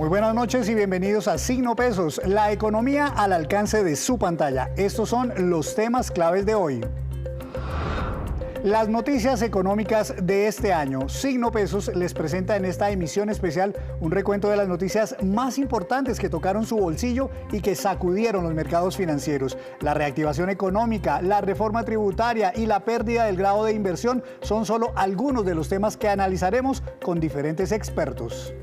Muy buenas noches y bienvenidos a Signo Pesos, la economía al alcance de su pantalla. Estos son los temas claves de hoy. Las noticias económicas de este año. Signo Pesos les presenta en esta emisión especial un recuento de las noticias más importantes que tocaron su bolsillo y que sacudieron los mercados financieros. La reactivación económica, la reforma tributaria y la pérdida del grado de inversión son solo algunos de los temas que analizaremos con diferentes expertos.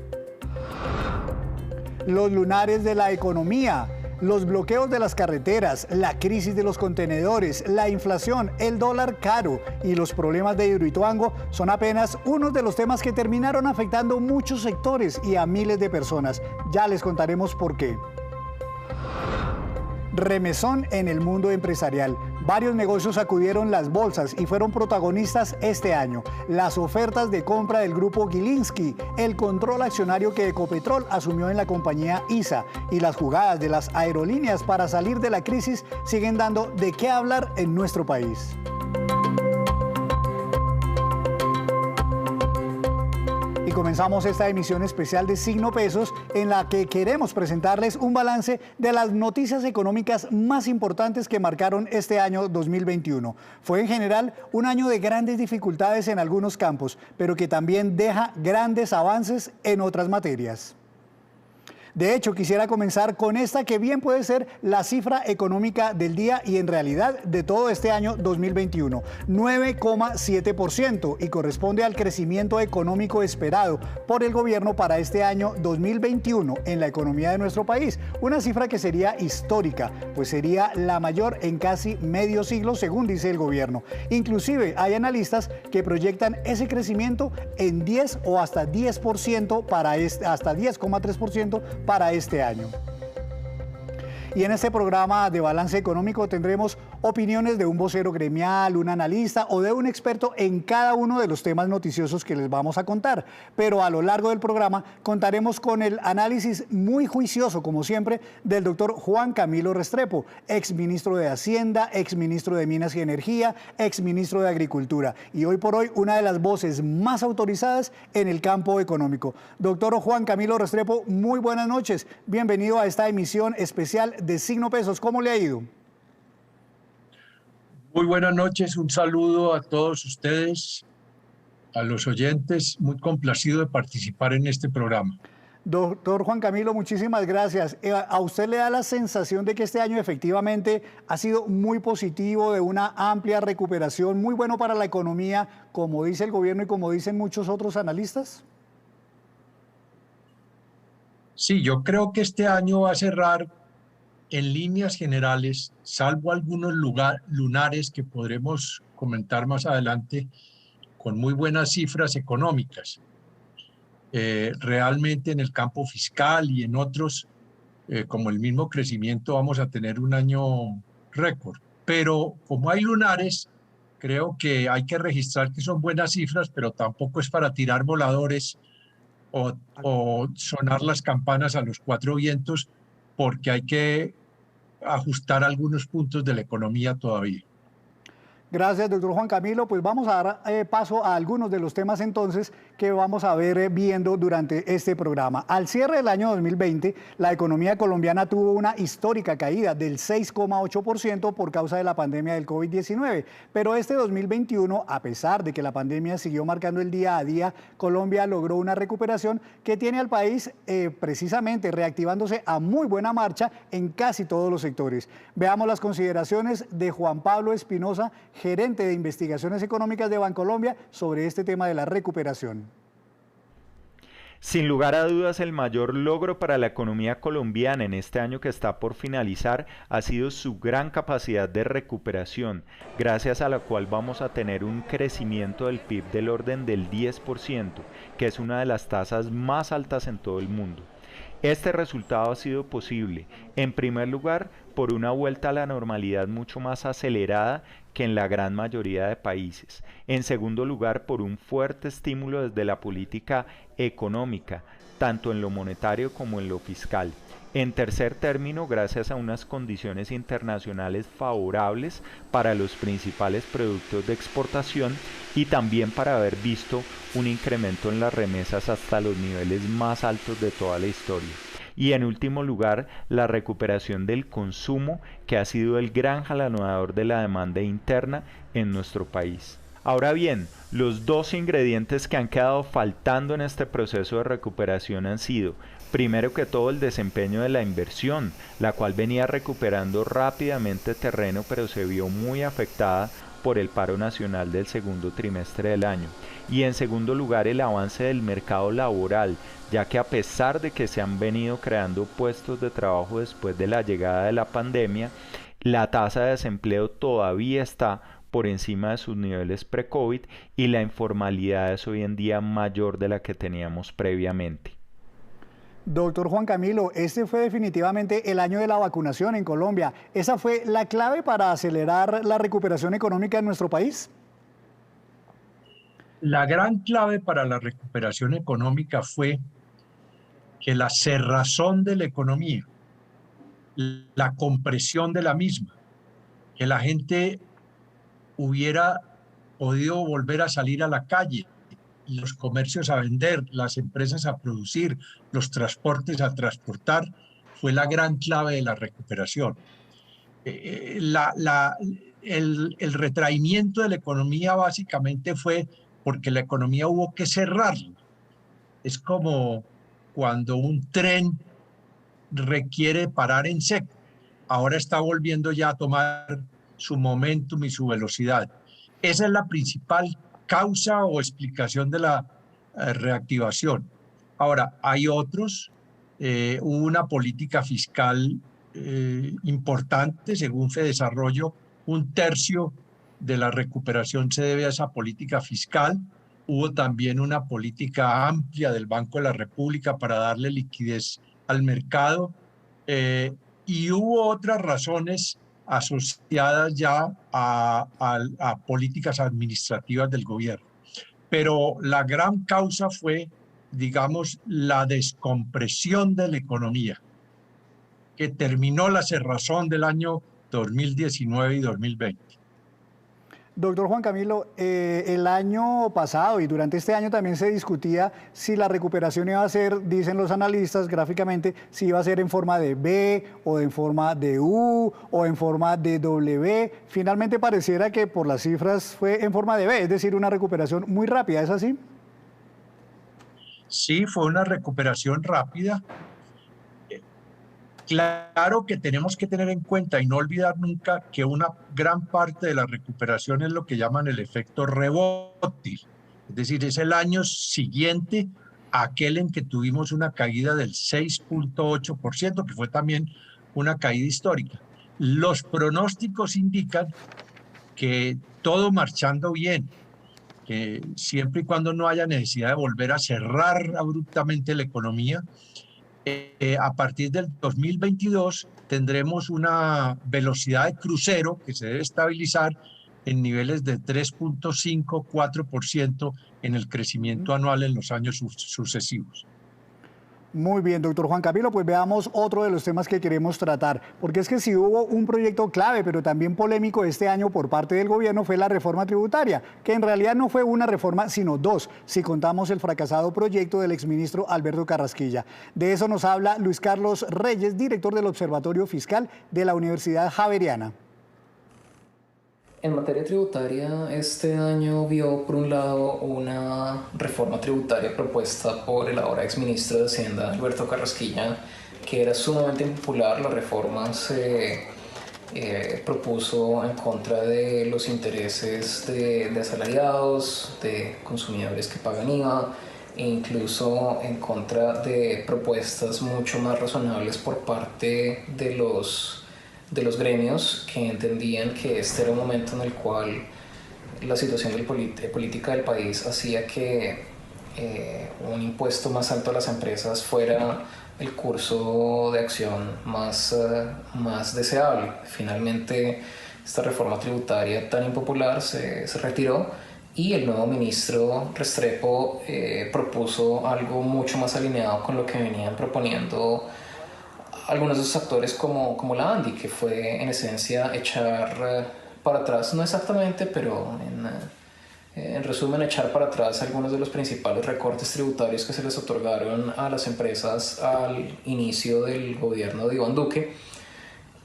Los lunares de la economía. Los bloqueos de las carreteras, la crisis de los contenedores, la inflación, el dólar caro y los problemas de Hidroituango son apenas unos de los temas que terminaron afectando muchos sectores y a miles de personas. Ya les contaremos por qué. Remesón en el mundo empresarial. Varios negocios sacudieron las bolsas y fueron protagonistas este año. Las ofertas de compra del grupo Gilinski, el control accionario que Ecopetrol asumió en la compañía ISA y las jugadas de las aerolíneas para salir de la crisis siguen dando de qué hablar en nuestro país. Y comenzamos esta emisión especial de Signo Pesos en la que queremos presentarles un balance de las noticias económicas más importantes que marcaron este año 2021. Fue en general un año de grandes dificultades en algunos campos, pero que también deja grandes avances en otras materias. De hecho, quisiera comenzar con esta que bien puede ser la cifra económica del día y en realidad de todo este año 2021, 9,7% y corresponde al crecimiento económico esperado por el gobierno para este año 2021 en la economía de nuestro país, una cifra que sería histórica, pues sería la mayor en casi medio siglo según dice el gobierno. Inclusive hay analistas que proyectan ese crecimiento en 10 o hasta 10% hasta 10,3% para este año. Y en este programa de balance económico tendremos opiniones de un vocero gremial, un analista o de un experto en cada uno de los temas noticiosos que les vamos a contar. Pero a lo largo del programa contaremos con el análisis muy juicioso, como siempre, del doctor Juan Camilo Restrepo, exministro de Hacienda, exministro de Minas y Energía, exministro de Agricultura. Y hoy por hoy una de las voces más autorizadas en el campo económico. Doctor Juan Camilo Restrepo, muy buenas noches. Bienvenido a esta emisión especial de Signo Pesos. ¿Cómo le ha ido? Muy buenas noches, un saludo a todos ustedes, a los oyentes, muy complacido de participar en este programa. Doctor Juan Camilo, muchísimas gracias. ¿A usted le da la sensación de que este año efectivamente ha sido muy positivo, de una amplia recuperación, muy bueno para la economía, como dice el gobierno y como dicen muchos otros analistas? Sí, yo creo que este año va a cerrar en líneas generales, salvo algunos lunares que podremos comentar más adelante, con muy buenas cifras económicas. Realmente en el campo fiscal y en otros, como el mismo crecimiento, vamos a tener un año récord. Pero como hay lunares, creo que hay que registrar que son buenas cifras, pero tampoco es para tirar voladores o sonar las campanas a los cuatro vientos, porque hay que ajustar algunos puntos de la economía todavía. Gracias, doctor Juan Camilo. Pues vamos a dar paso a algunos de los temas entonces que vamos a ver viendo durante este programa. Al cierre del año 2020, la economía colombiana tuvo una histórica caída del 6,8% por causa de la pandemia del COVID-19. Pero este 2021, a pesar de que la pandemia siguió marcando el día a día, Colombia logró una recuperación que tiene al país precisamente reactivándose a muy buena marcha en casi todos los sectores. Veamos las consideraciones de Juan Pablo Espinosa, gerente de investigaciones económicas de Bancolombia, sobre este tema de la recuperación. Sin lugar a dudas, el mayor logro para la economía colombiana en este año que está por finalizar ha sido su gran capacidad de recuperación, gracias a la cual vamos a tener un crecimiento del PIB del orden del 10%, que es una de las tasas más altas en todo el mundo. Este resultado ha sido posible, en primer lugar, por una vuelta a la normalidad mucho más acelerada que en la gran mayoría de países. En segundo lugar, por un fuerte estímulo desde la política económica, tanto en lo monetario como en lo fiscal. En tercer término, gracias a unas condiciones internacionales favorables para los principales productos de exportación y también para haber visto un incremento en las remesas hasta los niveles más altos de toda la historia. Y en último lugar, la recuperación del consumo, que ha sido el gran jalonador de la demanda interna en nuestro país. Ahora bien, los dos ingredientes que han quedado faltando en este proceso de recuperación han sido, primero que todo, el desempeño de la inversión, la cual venía recuperando rápidamente terreno, pero se vio muy afectada por el paro nacional del segundo trimestre del año. Y en segundo lugar, el avance del mercado laboral, ya que a pesar de que se han venido creando puestos de trabajo después de la llegada de la pandemia, la tasa de desempleo todavía está por encima de sus niveles pre-COVID y la informalidad es hoy en día mayor de la que teníamos previamente. Doctor Juan Camilo, este fue definitivamente el año de la vacunación en Colombia. ¿Esa fue la clave para acelerar la recuperación económica en nuestro país? La gran clave para la recuperación económica fue que la cerrazón de la economía, la compresión de la misma, que la gente hubiera podido volver a salir a la calle, los comercios a vender, las empresas a producir, los transportes a transportar, fue la gran clave de la recuperación. El retraimiento de la economía básicamente fue porque la economía hubo que cerrarla. Es como cuando un tren requiere parar en seco. Ahora está volviendo ya a tomar su momentum y su velocidad. Esa es la principal causa o explicación de la reactivación. Ahora, hay otros. Hubo una política fiscal importante, según Fedesarrollo, 1/3 de la recuperación se debe a esa política fiscal. Hubo también una política amplia del Banco de la República para darle liquidez al mercado y hubo otras razones asociadas ya a políticas administrativas del gobierno. Pero la gran causa fue, digamos, la descompresión de la economía, que terminó la cerrazón del año 2019 y 2020. Doctor Juan Camilo, el año pasado y durante este año también se discutía si la recuperación iba a ser, dicen los analistas gráficamente, si iba a ser en forma de V o en forma de U o en forma de W. Finalmente pareciera que por las cifras fue en forma de V, es decir, una recuperación muy rápida, ¿es así? Sí, fue una recuperación rápida. Claro que tenemos que tener en cuenta y no olvidar nunca que una gran parte de la recuperación es lo que llaman el efecto rebote. Es decir, es el año siguiente a aquel en que tuvimos una caída del 6.8%, que fue también una caída histórica. Los pronósticos indican que todo marchando bien, que siempre y cuando no haya necesidad de volver a cerrar abruptamente la economía, a partir del 2022 tendremos una velocidad de crucero que se debe estabilizar en niveles de 3.5-4% en el crecimiento anual en los años sucesivos. Muy bien, doctor Juan Camilo, pues veamos otro de los temas que queremos tratar, porque es que si hubo un proyecto clave, pero también polémico este año por parte del gobierno fue la reforma tributaria, que en realidad no fue una reforma, sino dos, si contamos el fracasado proyecto del exministro Alberto Carrasquilla. De eso nos habla Luis Carlos Reyes, director del Observatorio Fiscal de la Universidad Javeriana. En materia tributaria, este año vio, por un lado, una reforma tributaria propuesta por el ahora exministro de Hacienda, Alberto Carrasquilla, que era sumamente impopular. La reforma se propuso en contra de los intereses de asalariados, de consumidores que pagan IVA, e incluso en contra de propuestas mucho más razonables por parte de los gremios, que entendían que este era un momento en el cual la situación política del país hacía que un impuesto más alto a las empresas fuera el curso de acción más deseable. Finalmente, esta reforma tributaria tan impopular se retiró y el nuevo ministro Restrepo propuso algo mucho más alineado con lo que venían proponiendo algunos de esos actores como la ANDI, que fue en esencia echar para atrás, no exactamente, pero en resumen, echar para atrás algunos de los principales recortes tributarios que se les otorgaron a las empresas al inicio del gobierno de Iván Duque,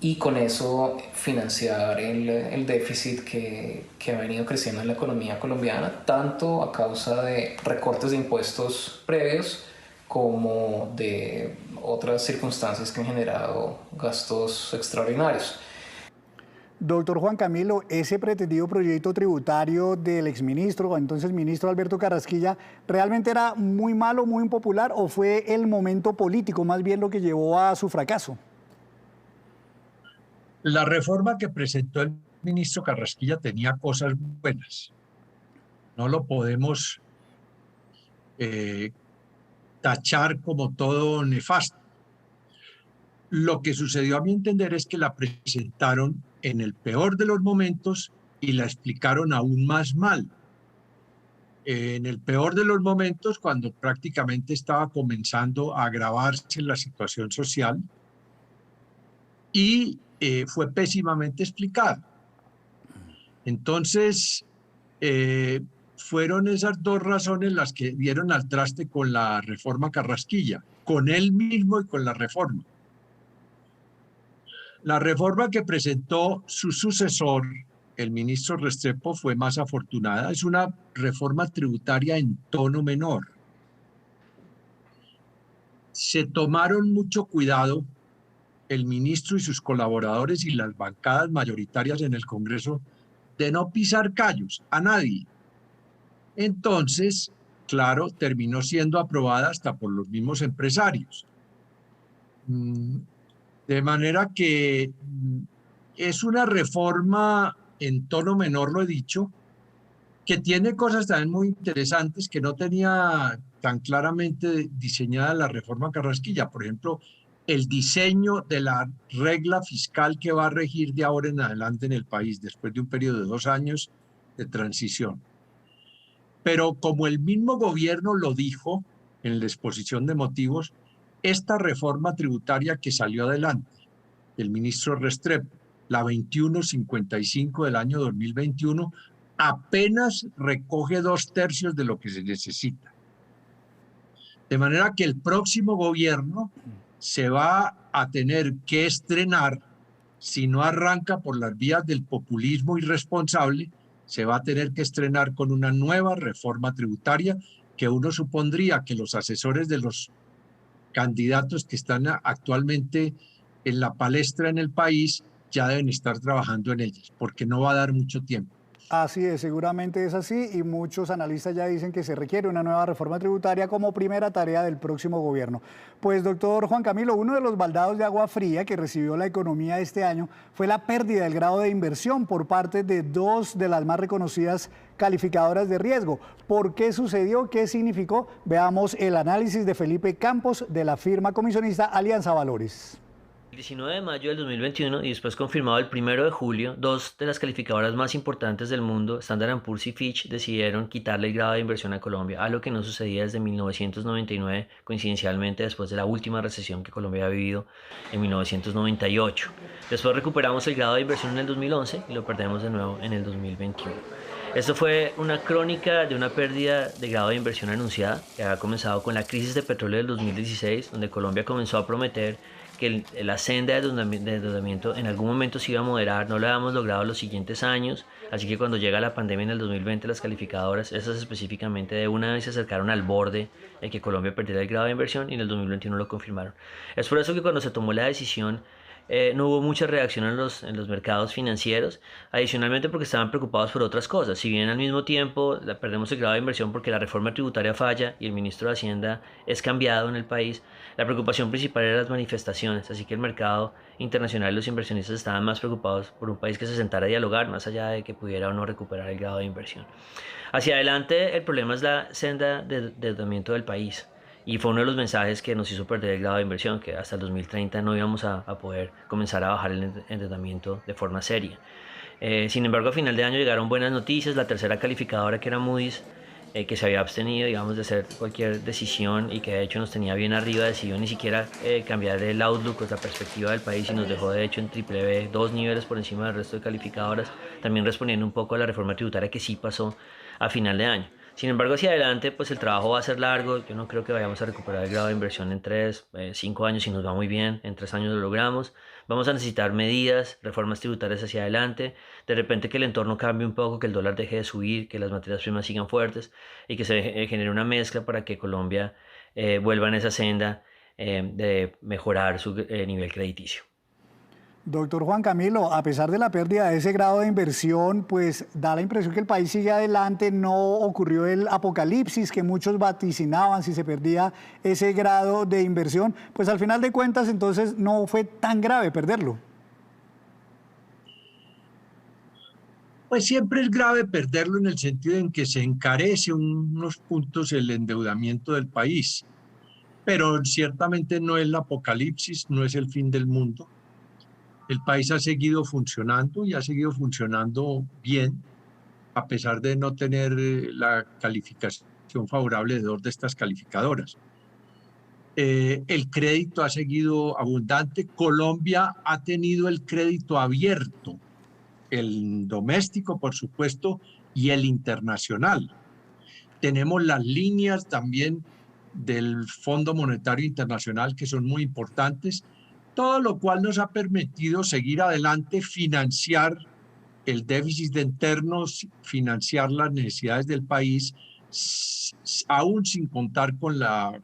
y con eso financiar el déficit que ha venido creciendo en la economía colombiana, tanto a causa de recortes de impuestos previos como de otras circunstancias que han generado gastos extraordinarios. Doctor Juan Camilo, ¿ese pretendido proyecto tributario del exministro, entonces ministro Alberto Carrasquilla, realmente era muy malo, muy impopular, o fue el momento político más bien lo que llevó a su fracaso? La reforma que presentó el ministro Carrasquilla tenía cosas buenas. No lo podemos tachar como todo nefasto. Lo que sucedió a mi entender es que la presentaron en el peor de los momentos y la explicaron aún más mal. En el peor de los momentos, cuando prácticamente estaba comenzando a agravarse la situación social, y fue pésimamente explicada. Entonces, fueron esas dos razones las que dieron al traste con la reforma Carrasquilla, con él mismo y con la reforma. La reforma que presentó su sucesor, el ministro Restrepo, fue más afortunada. Es una reforma tributaria en tono menor. Se tomaron mucho cuidado el ministro y sus colaboradores y las bancadas mayoritarias en el Congreso de no pisar callos a nadie. Entonces, claro, terminó siendo aprobada hasta por los mismos empresarios. De manera que es una reforma en tono menor, lo he dicho, que tiene cosas también muy interesantes que no tenía tan claramente diseñada la reforma Carrasquilla. Por ejemplo, el diseño de la regla fiscal que va a regir de ahora en adelante en el país, después de un periodo de 2 años de transición. Pero como el mismo gobierno lo dijo en la exposición de motivos, esta reforma tributaria que salió adelante del ministro Restrepo, la 2155 del año 2021, apenas recoge 2/3 de lo que se necesita. De manera que el próximo gobierno se va a tener que estrenar, si no arranca por las vías del populismo irresponsable, se va a tener que estrenar con una nueva reforma tributaria que uno supondría que los asesores de los candidatos que están actualmente en la palestra en el país ya deben estar trabajando en ellas, porque no va a dar mucho tiempo. Así es, seguramente es así, y muchos analistas ya dicen que se requiere una nueva reforma tributaria como primera tarea del próximo gobierno. Pues, doctor Juan Camilo, uno de los baldados de agua fría que recibió la economía este año fue la pérdida del grado de inversión por parte de 2 de las más reconocidas calificadoras de riesgo. ¿Por qué sucedió? ¿Qué significó? Veamos el análisis de Felipe Campos de la firma comisionista Alianza Valores. El 19 de mayo del 2021 y después confirmado el 1 de julio, 2 de las calificadoras más importantes del mundo, Standard & Poor's y Fitch, decidieron quitarle el grado de inversión a Colombia, algo que no sucedía desde 1999, coincidencialmente después de la última recesión que Colombia había vivido en 1998. Después recuperamos el grado de inversión en el 2011 y lo perdemos de nuevo en el 2021. Esto fue una crónica de una pérdida de grado de inversión anunciada, que había comenzado con la crisis de petróleo del 2016, donde Colombia comenzó a prometer que la senda de endeudamiento en algún momento se iba a moderar. No lo habíamos logrado los siguientes años, así que cuando llega la pandemia en el 2020, las calificadoras, esas específicamente, de una vez se acercaron al borde de que Colombia perdiera el grado de inversión, y en el 2021 lo confirmaron. Es por eso que cuando se tomó la decisión no hubo mucha reacción en los mercados financieros, adicionalmente porque estaban preocupados por otras cosas. Si bien al mismo tiempo perdemos el grado de inversión porque la reforma tributaria falla y el ministro de Hacienda es cambiado en el país, la preocupación principal era las manifestaciones, así que el mercado internacional y los inversionistas estaban más preocupados por un país que se sentara a dialogar, más allá de que pudiera o no recuperar el grado de inversión. Hacia adelante, el problema es la senda de endeudamiento del país. Y fue uno de los mensajes que nos hizo perder el grado de inversión, que hasta el 2030 no íbamos a poder comenzar a bajar el endeudamiento de forma seria. Sin embargo, a final de año llegaron buenas noticias. La tercera calificadora, que era Moody's, que se había abstenido, digamos, de hacer cualquier decisión y que de hecho nos tenía bien arriba, decidió ni siquiera cambiar el outlook, pues la perspectiva del país, y nos dejó de hecho en BBB 2 niveles por encima del resto de calificadoras, también respondiendo un poco a la reforma tributaria que sí pasó a final de año. Sin embargo, hacia adelante, pues el trabajo va a ser largo. Yo no creo que vayamos a recuperar el grado de inversión en 3, 5 años, si nos va muy bien. En 3 años lo logramos. Vamos a necesitar medidas, reformas tributarias hacia adelante. De repente que el entorno cambie un poco, que el dólar deje de subir, que las materias primas sigan fuertes y que se genere una mezcla para que Colombia vuelva en esa senda de mejorar su nivel crediticio. Doctor Juan Camilo, a pesar de la pérdida de ese grado de inversión, pues da la impresión que el país sigue adelante, no ocurrió el apocalipsis que muchos vaticinaban si se perdía ese grado de inversión, pues al final de cuentas entonces no fue tan grave perderlo. Pues siempre es grave perderlo en el sentido en que se encarece unos puntos el endeudamiento del país, pero ciertamente no es el apocalipsis, no es el fin del mundo. El país ha seguido funcionando y ha seguido funcionando bien, a pesar de no tener la calificación favorable de 2 de estas calificadoras. El crédito ha seguido abundante. Colombia ha tenido el crédito abierto, el doméstico, por supuesto, y el internacional. Tenemos las líneas también del Fondo Monetario Internacional que son muy importantes, todo lo cual nos ha permitido seguir adelante, financiar el déficit interno, financiar las necesidades del país, aún sin contar con la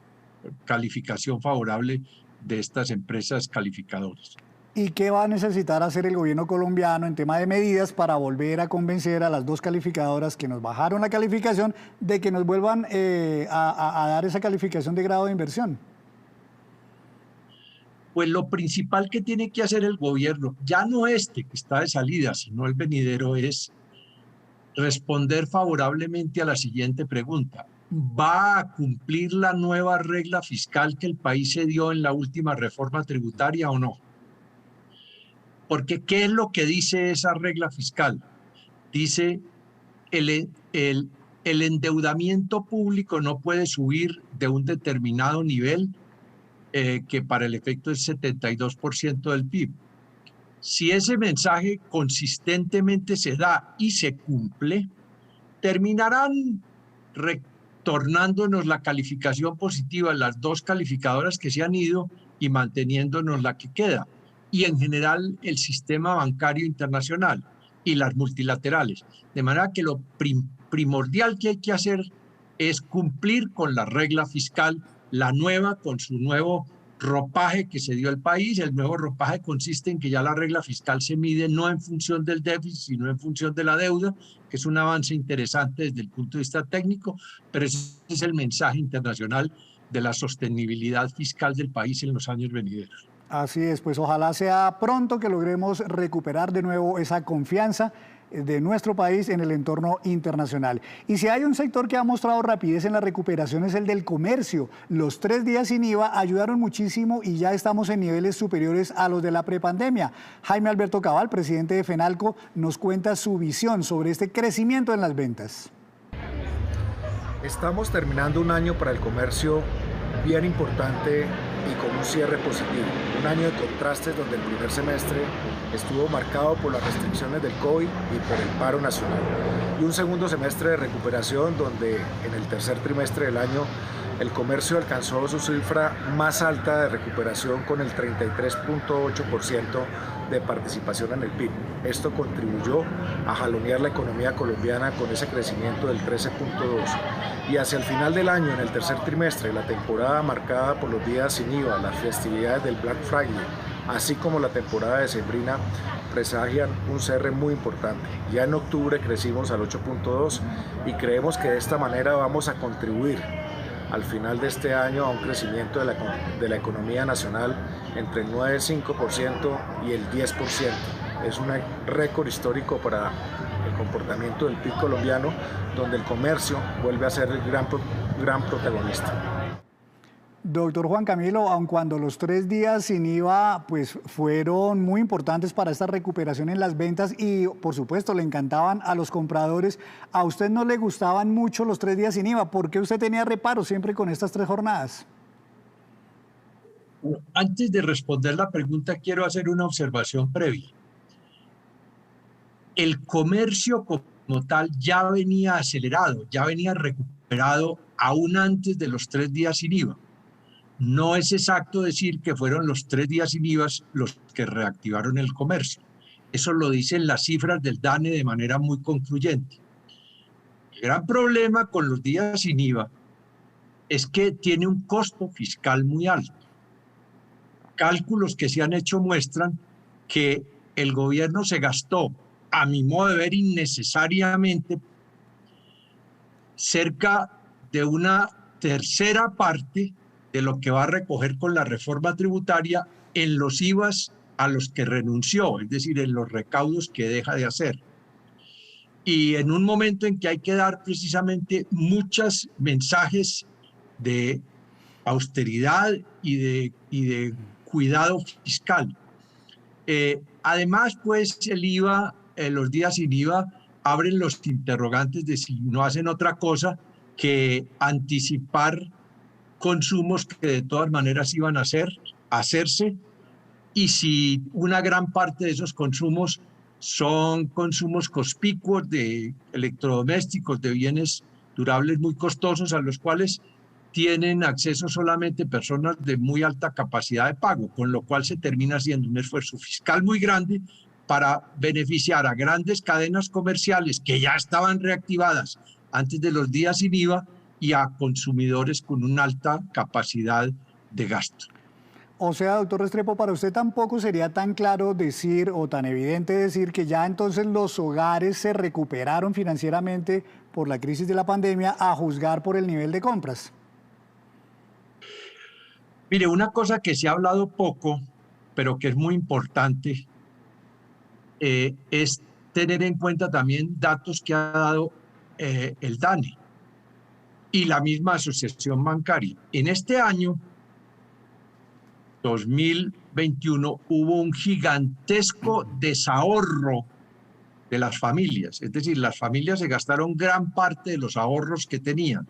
calificación favorable de estas empresas calificadoras. ¿Y qué va a necesitar hacer el gobierno colombiano en tema de medidas para volver a convencer a las 2 calificadoras que nos bajaron la calificación de que nos vuelvan a dar esa calificación de grado de inversión? Pues lo principal que tiene que hacer el gobierno, ya no este que está de salida, sino el venidero, es responder favorablemente a la siguiente pregunta. ¿Va a cumplir la nueva regla fiscal que el país se dio en la última reforma tributaria o no? Porque ¿qué es lo que dice esa regla fiscal? Dice el endeudamiento público no puede subir de un determinado nivel que para el efecto es 72% del PIB. Si ese mensaje consistentemente se da y se cumple, terminarán retornándonos la calificación positiva, las 2 calificadoras que se han ido y manteniéndonos la que queda. Y en general el sistema bancario internacional y las multilaterales. De manera que lo primordial que hay que hacer es cumplir con la regla fiscal, la nueva, con su nuevo ropaje que se dio al país. El nuevo ropaje consiste en que ya la regla fiscal se mide no en función del déficit, sino en función de la deuda, que es un avance interesante desde el punto de vista técnico, pero ese es el mensaje internacional de la sostenibilidad fiscal del país en los años venideros. Así es, pues ojalá sea pronto que logremos recuperar de nuevo esa confianza de nuestro país en el entorno internacional. Y si hay un sector que ha mostrado rapidez en la recuperación es el del comercio. Los 3 días sin IVA ayudaron muchísimo y ya estamos en niveles superiores a los de la prepandemia. Jaime Alberto Cabal, presidente de FENALCO, nos cuenta su visión sobre este crecimiento en las ventas. Estamos terminando un año para el comercio bien importante y con un cierre positivo. Un año de contrastes donde el primer semestre estuvo marcado por las restricciones del COVID y por el paro nacional. Y un segundo semestre de recuperación donde en el tercer trimestre del año el comercio alcanzó su cifra más alta de recuperación con el 33.8% de participación en el PIB. Esto contribuyó a jalonear la economía colombiana con ese crecimiento del 13.2%. Y hacia el final del año, en el tercer trimestre, la temporada marcada por los días sin IVA, las festividades del Black Friday, así como la temporada decembrina, presagian un cierre muy importante. Ya en octubre crecimos al 8.2% y creemos que de esta manera vamos a contribuir al final de este año a un crecimiento de la economía nacional entre el 9,5% y el 10%. Es un récord histórico para el comportamiento del PIB colombiano, donde el comercio vuelve a ser el gran protagonista. Doctor Juan Camilo, aun cuando los 3 días sin IVA pues fueron muy importantes para esta recuperación en las ventas y por supuesto le encantaban a los compradores, ¿a usted no le gustaban mucho los 3 días sin IVA? ¿Por qué usted tenía reparo siempre con estas 3 jornadas? Antes de responder la pregunta, quiero hacer una observación previa. El comercio como tal ya venía acelerado, ya venía recuperado aún antes de los 3 días sin IVA. No es exacto decir que fueron los 3 días sin IVA los que reactivaron el comercio. Eso lo dicen las cifras del DANE de manera muy concluyente. El gran problema con los días sin IVA es que tiene un costo fiscal muy alto. Cálculos que se han hecho muestran que el gobierno se gastó, a mi modo de ver innecesariamente, cerca de una tercera parte de lo que va a recoger con la reforma tributaria en los IVAs a los que renunció, es decir, en los recaudos que deja de hacer. Y en un momento en que hay que dar precisamente muchos mensajes de austeridad y de cuidado fiscal. Además, pues el IVA, los días sin IVA, abren los interrogantes de si no hacen otra cosa que anticipar consumos que de todas maneras iban a hacerse, y si una gran parte de esos consumos son consumos conspicuos de electrodomésticos, de bienes durables muy costosos a los cuales tienen acceso solamente personas de muy alta capacidad de pago, con lo cual se termina haciendo un esfuerzo fiscal muy grande para beneficiar a grandes cadenas comerciales que ya estaban reactivadas antes de los días sin IVA y a consumidores con una alta capacidad de gasto. O sea, doctor Restrepo, para usted tampoco sería tan claro decir o tan evidente decir que ya entonces los hogares se recuperaron financieramente por la crisis de la pandemia a juzgar por el nivel de compras. Mire, una cosa que se ha hablado poco, pero que es muy importante, es tener en cuenta también datos que ha dado el DANE y la misma asociación bancaria. En este año 2021 hubo un gigantesco desahorro de las familias, es decir, las familias se gastaron gran parte de los ahorros que tenían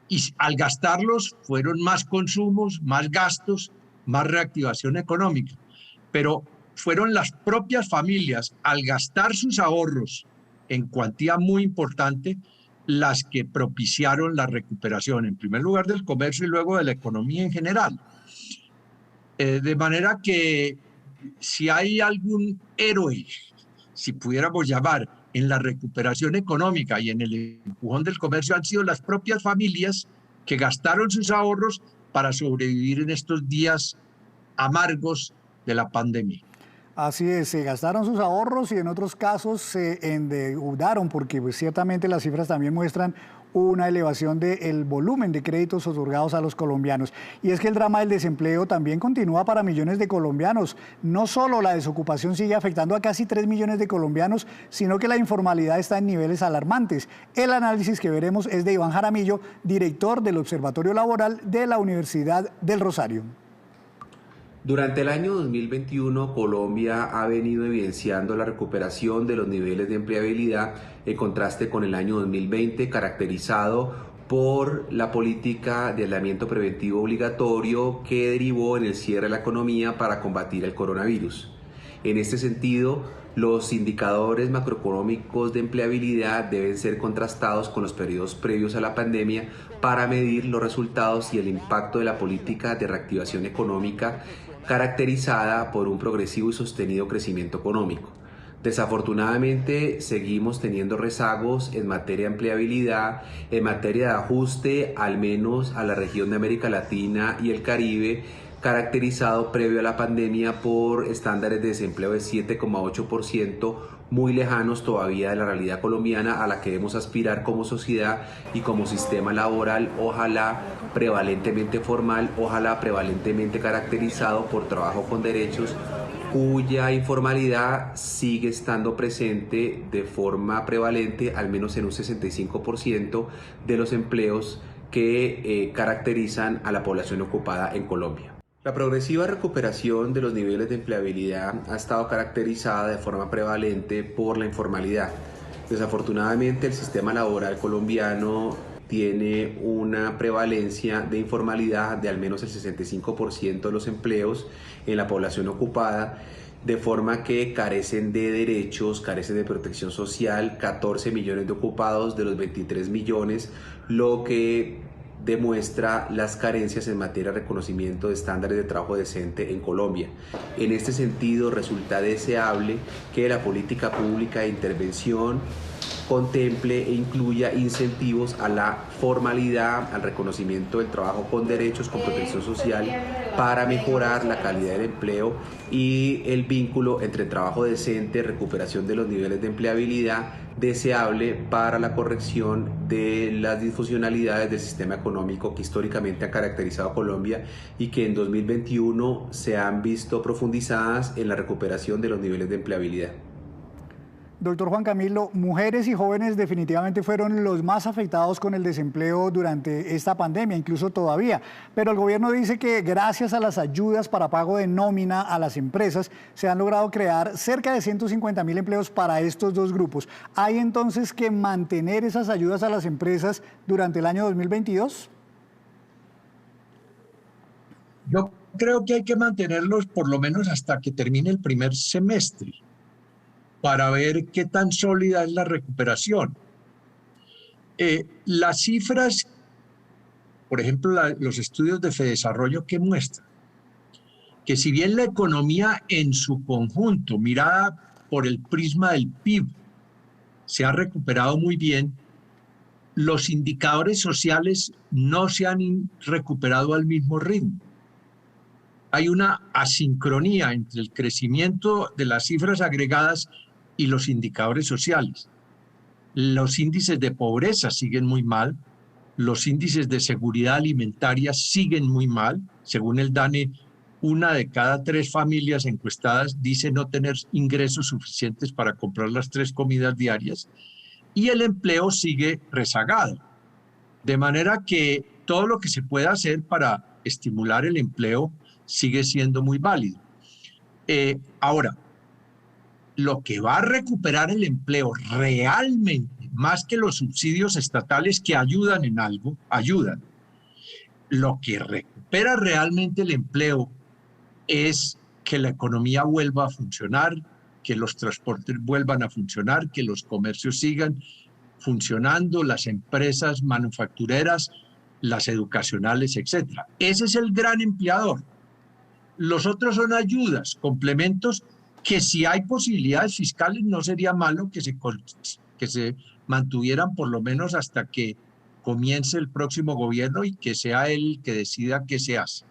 y al gastarlos fueron más consumos, más gastos, más reactivación económica, pero fueron las propias familias al gastar sus ahorros en cuantía muy importante las que propiciaron la recuperación, en primer lugar del comercio y luego de la economía en general. De manera que si hay algún héroe, si pudiéramos llamar, en la recuperación económica y en el empujón del comercio, han sido las propias familias que gastaron sus ahorros para sobrevivir en estos días amargos de la pandemia. Así es, se gastaron sus ahorros y en otros casos se endeudaron porque pues, ciertamente las cifras también muestran una elevación del volumen de créditos otorgados a los colombianos. Y es que el drama del desempleo también continúa para millones de colombianos. No solo la desocupación sigue afectando a casi 3 millones de colombianos, sino que la informalidad está en niveles alarmantes. El análisis que veremos es de Iván Jaramillo, director del Observatorio Laboral de la Universidad del Rosario. Durante el año 2021, Colombia ha venido evidenciando la recuperación de los niveles de empleabilidad en contraste con el año 2020, caracterizado por la política de aislamiento preventivo obligatorio que derivó en el cierre de la economía para combatir el coronavirus. En este sentido, los indicadores macroeconómicos de empleabilidad deben ser contrastados con los periodos previos a la pandemia para medir los resultados y el impacto de la política de reactivación económica caracterizada por un progresivo y sostenido crecimiento económico. Desafortunadamente, seguimos teniendo rezagos en materia de empleabilidad, en materia de ajuste, al menos a la región de América Latina y el Caribe, caracterizado previo a la pandemia por estándares de desempleo de 7,8%, muy lejanos todavía de la realidad colombiana a la que debemos aspirar como sociedad y como sistema laboral, ojalá prevalentemente formal, ojalá prevalentemente caracterizado por trabajo con derechos, cuya informalidad sigue estando presente de forma prevalente, al menos en un 65% de los empleos que caracterizan a la población ocupada en Colombia. La progresiva recuperación de los niveles de empleabilidad ha estado caracterizada de forma prevalente por la informalidad. Desafortunadamente, el sistema laboral colombiano tiene una prevalencia de informalidad de al menos el 65% de los empleos en la población ocupada, de forma que carecen de derechos, carecen de protección social, 14 millones de ocupados de los 23 millones, lo que demuestra las carencias en materia de reconocimiento de estándares de trabajo decente en Colombia. En este sentido, resulta deseable que la política pública de intervención contemple e incluya incentivos a la formalidad, al reconocimiento del trabajo con derechos, con protección social, para mejorar la calidad del empleo y el vínculo entre trabajo decente, recuperación de los niveles de empleabilidad, deseable para la corrección de las disfuncionalidades del sistema económico que históricamente ha caracterizado a Colombia y que en 2021 se han visto profundizadas en la recuperación de los niveles de empleabilidad. Doctor Juan Camilo, mujeres y jóvenes definitivamente fueron los más afectados con el desempleo durante esta pandemia, incluso todavía. Pero el gobierno dice que gracias a las ayudas para pago de nómina a las empresas se han logrado crear cerca de 150.000 empleos para estos dos grupos. ¿Hay entonces que mantener esas ayudas a las empresas durante el año 2022? Yo creo que hay que mantenerlos por lo menos hasta que termine el primer semestre, para ver qué tan sólida es la recuperación. Las cifras, por ejemplo, los estudios de Fedesarrollo que muestran que si bien la economía en su conjunto, mirada por el prisma del PIB, se ha recuperado muy bien, los indicadores sociales no se han recuperado al mismo ritmo. Hay una asincronía entre el crecimiento de las cifras agregadas y los indicadores sociales. Los índices de pobreza siguen muy mal, los índices de seguridad alimentaria siguen muy mal. Según el DANE, 1 de cada 3 familias encuestadas dice no tener ingresos suficientes para comprar las 3 comidas diarias, y el empleo sigue rezagado. De manera que todo lo que se pueda hacer para estimular el empleo sigue siendo muy válido. Ahora, lo que va a recuperar el empleo realmente, más que los subsidios estatales que ayudan en algo, ayudan. Lo que recupera realmente el empleo es que la economía vuelva a funcionar, que los transportes vuelvan a funcionar, que los comercios sigan funcionando, las empresas manufactureras, las educacionales, etc. Ese es el gran empleador. Los otros son ayudas, complementos, que si hay posibilidades fiscales no sería malo que se mantuvieran por lo menos hasta que comience el próximo gobierno y que sea él el que decida qué se hace.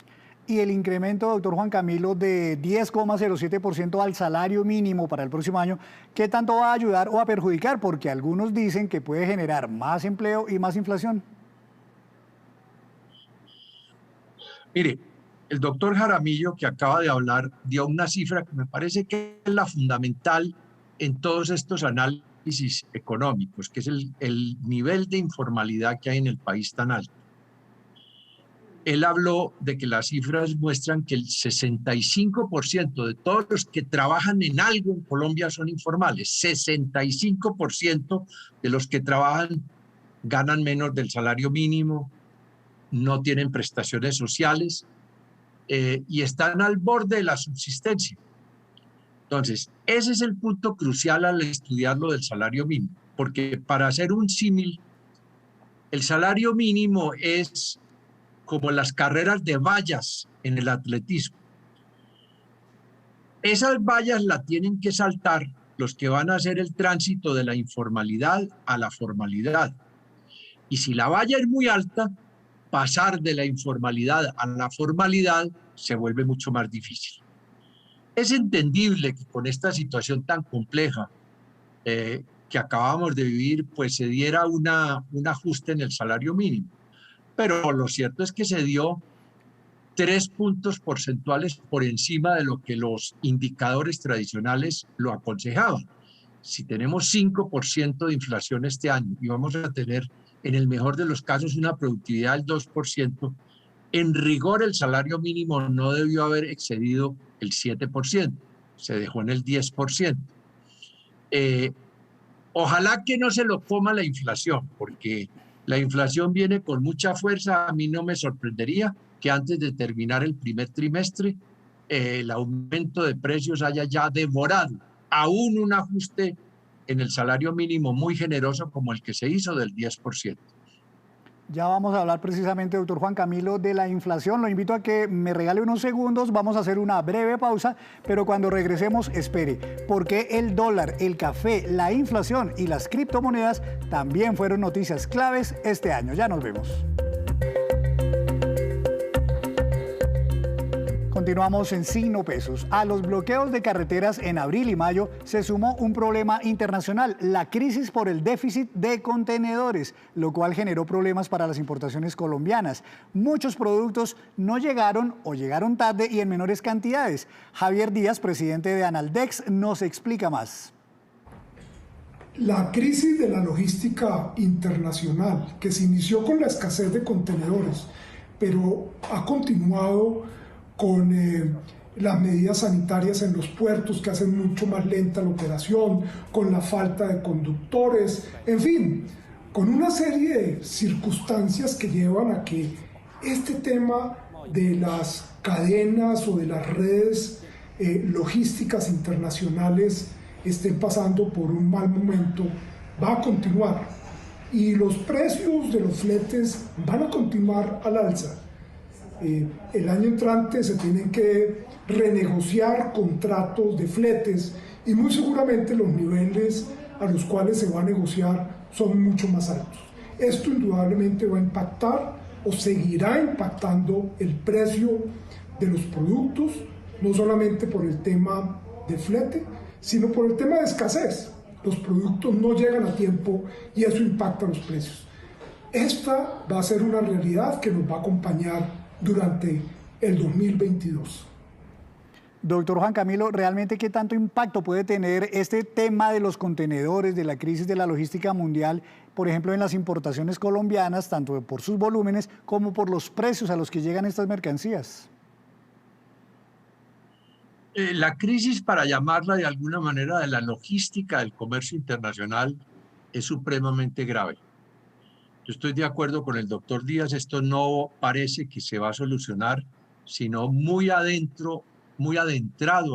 Y el incremento, doctor Juan Camilo, de 10,07% al salario mínimo para el próximo año, ¿qué tanto va a ayudar o a perjudicar? Porque algunos dicen que puede generar más empleo y más inflación. Mire, el doctor Jaramillo, que acaba de hablar, dio una cifra que me parece que es la fundamental en todos estos análisis económicos, que es el nivel de informalidad que hay en el país tan alto. Él habló de que las cifras muestran que el 65% de todos los que trabajan en algo en Colombia son informales. 65% de los que trabajan ganan menos del salario mínimo, no tienen prestaciones sociales, y están al borde de la subsistencia. Entonces, ese es el punto crucial al estudiar lo del salario mínimo, porque para hacer un símil, el salario mínimo es como las carreras de vallas en el atletismo. Esas vallas las tienen que saltar los que van a hacer el tránsito de la informalidad a la formalidad. Y si la valla es muy alta, pasar de la informalidad a la formalidad se vuelve mucho más difícil. Es entendible que con esta situación tan compleja que acabamos de vivir, pues se diera un ajuste en el salario mínimo. Pero lo cierto es que se dio 3 puntos porcentuales por encima de lo que los indicadores tradicionales lo aconsejaban. Si tenemos 5% de inflación este año y vamos a tener en el mejor de los casos una productividad del 2%, en rigor el salario mínimo no debió haber excedido el 7%, se dejó en el 10%. Ojalá que no se lo coma la inflación, porque la inflación viene con mucha fuerza. A mí no me sorprendería que antes de terminar el primer trimestre el aumento de precios haya ya devorado aún un ajuste en el salario mínimo muy generoso como el que se hizo del 10%. Ya vamos a hablar precisamente, doctor Juan Camilo, de la inflación. Lo invito a que me regale unos segundos, vamos a hacer una breve pausa, pero cuando regresemos, espere, porque el dólar, el café, la inflación y las criptomonedas también fueron noticias claves este año. Ya nos vemos. Continuamos en Signo Pesos. A los bloqueos de carreteras en abril y mayo se sumó un problema internacional, la crisis por el déficit de contenedores, lo cual generó problemas para las importaciones colombianas. Muchos productos no llegaron o llegaron tarde y en menores cantidades. Javier Díaz, presidente de Analdex, nos explica más. La crisis de la logística internacional, que se inició con la escasez de contenedores, pero ha continuado con las medidas sanitarias en los puertos que hacen mucho más lenta la operación, con la falta de conductores, en fin, con una serie de circunstancias que llevan a que este tema de las cadenas o de las redes logísticas internacionales estén pasando por un mal momento, va a continuar. Y los precios de los fletes van a continuar al alza. El año entrante se tienen que renegociar contratos de fletes y muy seguramente los niveles a los cuales se va a negociar son mucho más altos. Esto indudablemente va a impactar o seguirá impactando el precio de los productos, no solamente por el tema de flete, sino por el tema de escasez. Los productos no llegan a tiempo y eso impacta los precios. Esta va a ser una realidad que nos va a acompañar durante el 2022. Doctor Juan Camilo, ¿realmente qué tanto impacto puede tener este tema de los contenedores, de la crisis de la logística mundial, por ejemplo, en las importaciones colombianas, tanto por sus volúmenes como por los precios a los que llegan estas mercancías? La crisis, para llamarla de alguna manera, de la logística del comercio internacional es supremamente grave. Yo estoy de acuerdo con el doctor Díaz, esto no parece que se va a solucionar, sino muy adentrado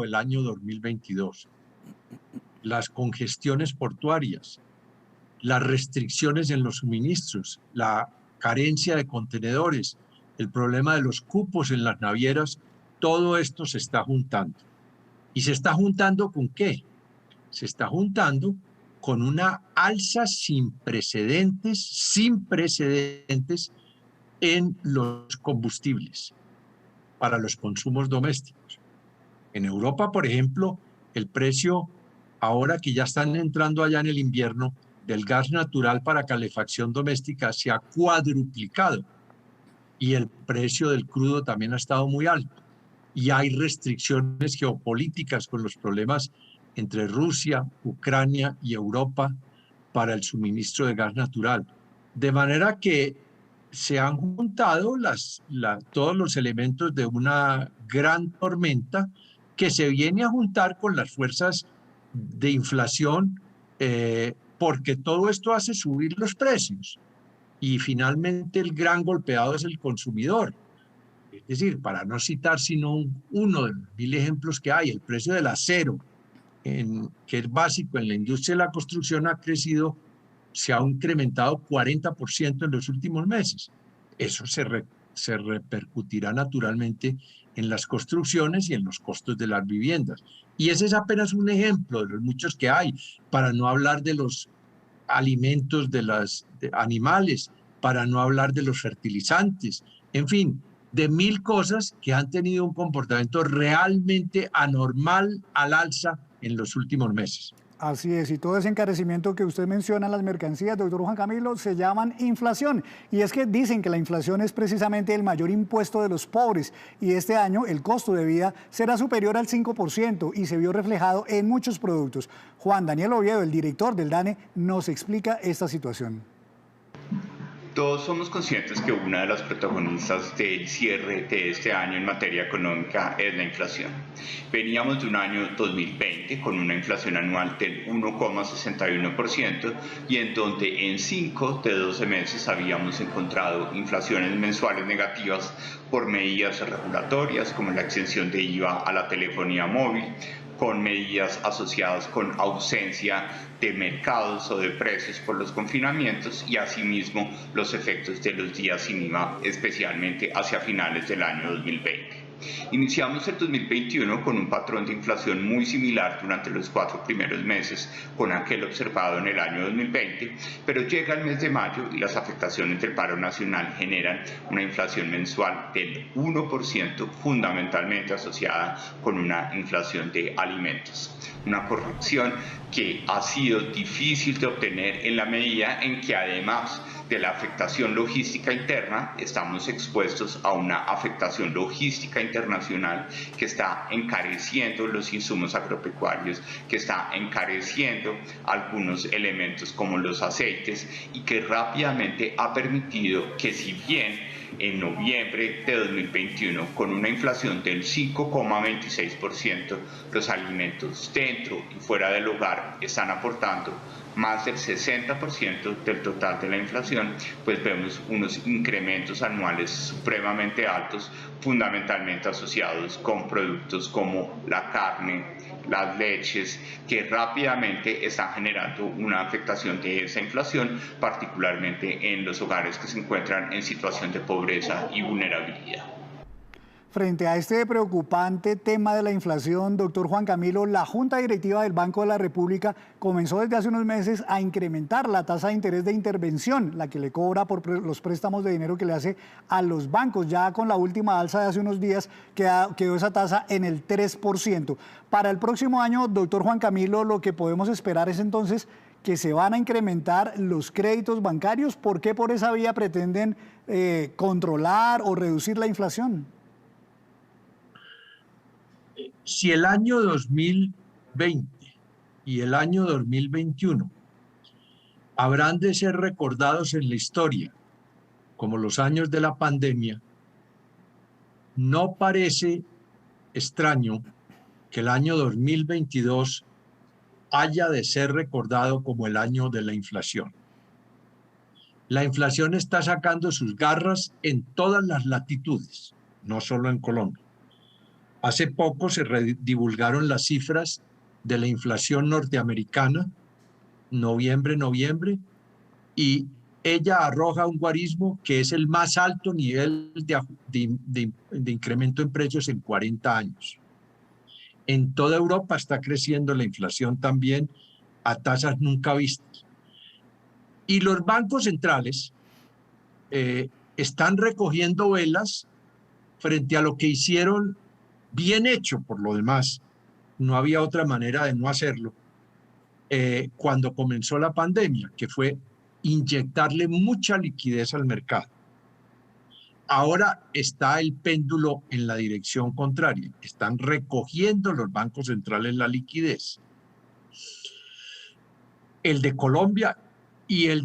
el año 2022. Las congestiones portuarias, las restricciones en los suministros, la carencia de contenedores, el problema de los cupos en las navieras, todo esto se está juntando. ¿Y se está juntando con qué? Se está juntando con una alza sin precedentes en los combustibles para los consumos domésticos. En Europa, por ejemplo, el precio, ahora que ya están entrando allá en el invierno, del gas natural para calefacción doméstica se ha cuadruplicado y el precio del crudo también ha estado muy alto. Y hay restricciones geopolíticas con los problemas entre Rusia, Ucrania y Europa para el suministro de gas natural. De manera que se han juntado todos los elementos de una gran tormenta que se viene a juntar con las fuerzas de inflación, porque todo esto hace subir los precios. Y finalmente el gran golpeado es el consumidor. Es decir, para no citar sino uno de los 1000 ejemplos que hay, el precio del acero, que es básico en la industria de la construcción, se ha incrementado 40% en los últimos meses. Eso se repercutirá naturalmente en las construcciones y en los costos de las viviendas. Y ese es apenas un ejemplo de los muchos que hay, para no hablar de los alimentos de animales, para no hablar de los fertilizantes, en fin, de 1000 cosas que han tenido un comportamiento realmente anormal al alza en los últimos meses. Así es, y todo ese encarecimiento que usted menciona en las mercancías, doctor Juan Camilo, se llaman inflación. Y es que dicen que la inflación es precisamente el mayor impuesto de los pobres. Y este año el costo de vida será superior al 5% y se vio reflejado en muchos productos. Juan Daniel Oviedo, el director del DANE, nos explica esta situación. Todos somos conscientes que una de las protagonistas del cierre de este año en materia económica es la inflación. Veníamos de un año 2020 con una inflación anual del 1,61% y en donde en 5 de 12 meses habíamos encontrado inflaciones mensuales negativas por medidas regulatorias como la exención de IVA a la telefonía móvil, con medidas asociadas con ausencia de mercados o de precios por los confinamientos y asimismo los efectos de los días sin IVA, especialmente hacia finales del año 2020. Iniciamos el 2021 con un patrón de inflación muy similar durante los 4 primeros meses con aquel observado en el año 2020, pero llega el mes de mayo y las afectaciones del paro nacional generan una inflación mensual del 1%, fundamentalmente asociada con una inflación de alimentos. Una corrección que ha sido difícil de obtener en la medida en que además de la afectación logística interna, estamos expuestos a una afectación logística internacional que está encareciendo los insumos agropecuarios, que está encareciendo algunos elementos como los aceites y que rápidamente ha permitido que, si bien en noviembre de 2021, con una inflación del 5,26%, los alimentos dentro y fuera del hogar están aportando más del 60% del total de la inflación, pues vemos unos incrementos anuales supremamente altos, fundamentalmente asociados con productos como la carne, las leches, que rápidamente están generando una afectación de esa inflación, particularmente en los hogares que se encuentran en situación de pobreza y vulnerabilidad. Frente a este preocupante tema de la inflación, doctor Juan Camilo, la Junta Directiva del Banco de la República comenzó desde hace unos meses a incrementar la tasa de interés de intervención, la que le cobra por los préstamos de dinero que le hace a los bancos. Ya con la última alza de hace unos días quedó esa tasa en el 3%. Para el próximo año, doctor Juan Camilo, lo que podemos esperar es entonces que se van a incrementar los créditos bancarios. ¿Por qué por esa vía pretenden controlar o reducir la inflación? Si el año 2020 y el año 2021 habrán de ser recordados en la historia como los años de la pandemia, no parece extraño que el año 2022 haya de ser recordado como el año de la inflación. La inflación está sacando sus garras en todas las latitudes, no solo en Colombia. Hace poco se divulgaron las cifras de la inflación norteamericana, noviembre, y ella arroja un guarismo que es el más alto nivel de incremento en precios en 40 años. En toda Europa está creciendo la inflación también a tasas nunca vistas. Y los bancos centrales están recogiendo velas frente a lo que hicieron bien hecho, por lo demás, no había otra manera de no hacerlo, cuando comenzó la pandemia, que fue inyectarle mucha liquidez al mercado. Ahora está el péndulo en la dirección contraria, están recogiendo los bancos centrales la liquidez. El de Colombia y los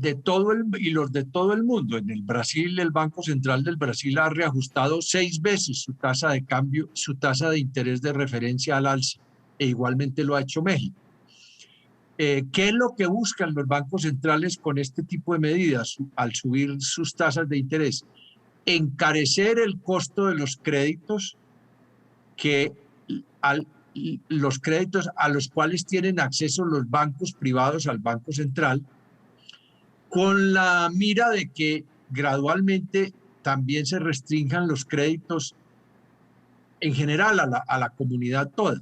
de todo el mundo. En el Brasil, el Banco Central del Brasil ha reajustado 6 veces su tasa de cambio, su tasa de interés de referencia al alza, e igualmente lo ha hecho México. ¿Qué es lo que buscan los bancos centrales con este tipo de medidas al subir sus tasas de interés? Encarecer el costo de los créditos los créditos a los cuales tienen acceso los bancos privados al Banco Central, con la mira de que gradualmente también se restrinjan los créditos en general a la comunidad toda.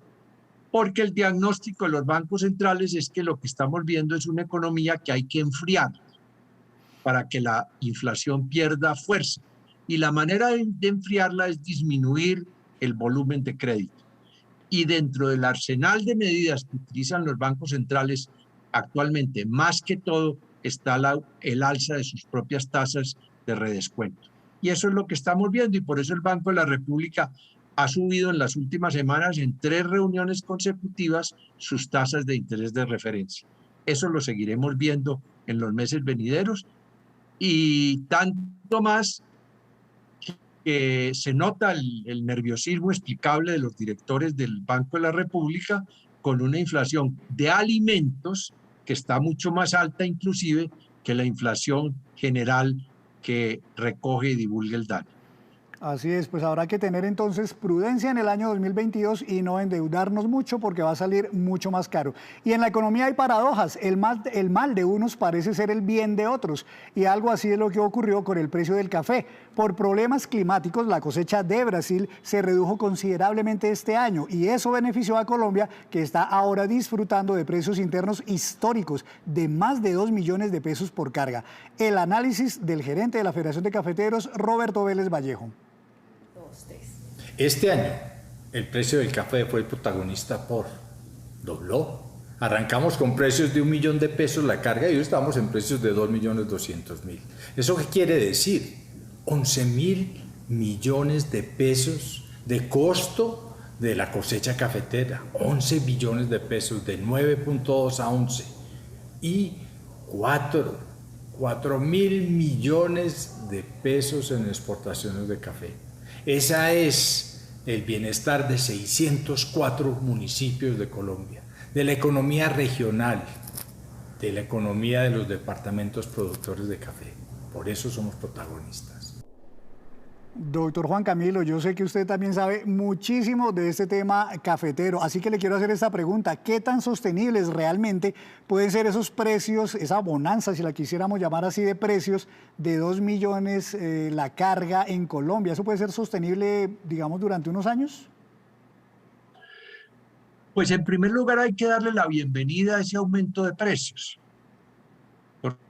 Porque el diagnóstico de los bancos centrales es que lo que estamos viendo es una economía que hay que enfriar para que la inflación pierda fuerza. Y la manera de enfriarla es disminuir el volumen de crédito. Y dentro del arsenal de medidas que utilizan los bancos centrales actualmente, más que todo, está el alza de sus propias tasas de redescuento. Y eso es lo que estamos viendo, y por eso el Banco de la República ha subido en las últimas semanas, en 3 reuniones consecutivas, sus tasas de interés de referencia. Eso lo seguiremos viendo en los meses venideros, y tanto más que se nota el nerviosismo explicable de los directores del Banco de la República con una inflación de alimentos que está mucho más alta inclusive que la inflación general que recoge y divulga el DANE. Así es, pues habrá que tener entonces prudencia en el año 2022 y no endeudarnos mucho porque va a salir mucho más caro. Y en la economía hay paradojas, el mal de unos parece ser el bien de otros y algo así es lo que ocurrió con el precio del café. Por problemas climáticos, la cosecha de Brasil se redujo considerablemente este año y eso benefició a Colombia, que está ahora disfrutando de precios internos históricos de más de 2 millones de pesos por carga. El análisis del gerente de la Federación de Cafeteros, Roberto Vélez Vallejo. Este año el precio del café fue el protagonista dobló. Arrancamos con precios de 1 millón de pesos la carga y hoy estamos en precios de 2.200.000. ¿Eso qué quiere decir? 11.000 millones de pesos de costo de la cosecha cafetera. 11 billones de pesos, de 9.2 a 11. Y 4.000 millones de pesos en exportaciones de café. Ese es el bienestar de 604 municipios de Colombia, de la economía regional, de la economía de los departamentos productores de café. Por eso somos protagonistas. Doctor Juan Camilo, yo sé que usted también sabe muchísimo de este tema cafetero, así que le quiero hacer esta pregunta. ¿Qué tan sostenibles realmente pueden ser esos precios, esa bonanza, si la quisiéramos llamar así, de precios de 2 millones la carga en Colombia? ¿Eso puede ser sostenible, digamos, durante unos años? Pues en primer lugar hay que darle la bienvenida a ese aumento de precios.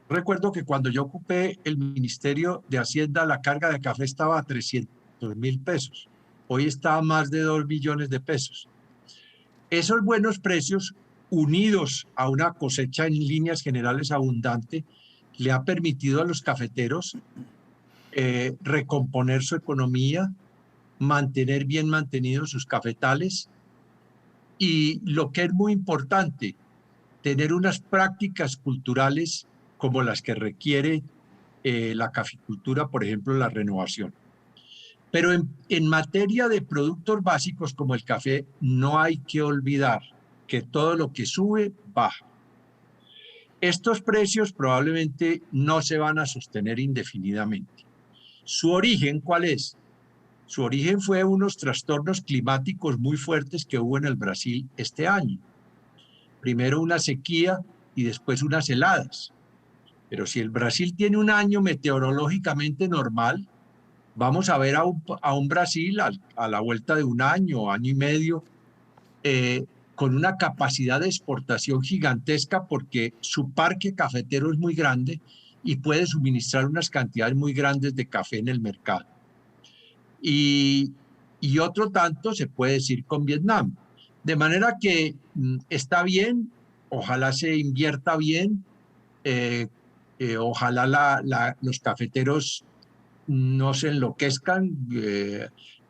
Recuerdo que cuando yo ocupé el Ministerio de Hacienda, la carga de café estaba a 300.000 pesos. Hoy está a más de 2 millones de pesos. Esos buenos precios, unidos a una cosecha en líneas generales abundante, le ha permitido a los cafeteros recomponer su economía, mantener bien mantenidos sus cafetales y, lo que es muy importante, tener unas prácticas culturales como las que requiere la caficultura, por ejemplo, la renovación. Pero en materia de productos básicos como el café, no hay que olvidar que todo lo que sube, baja. Estos precios probablemente no se van a sostener indefinidamente. ¿Su origen cuál es? Su origen fue unos trastornos climáticos muy fuertes que hubo en el Brasil este año. Primero una sequía y después unas heladas. Pero si el Brasil tiene un año meteorológicamente normal, vamos a ver a un Brasil a la vuelta de un año y medio, con una capacidad de exportación gigantesca porque su parque cafetero es muy grande y puede suministrar unas cantidades muy grandes de café en el mercado. Y otro tanto se puede decir con Vietnam. De manera que está bien, ojalá se invierta bien, ojalá los cafeteros no se enloquezcan,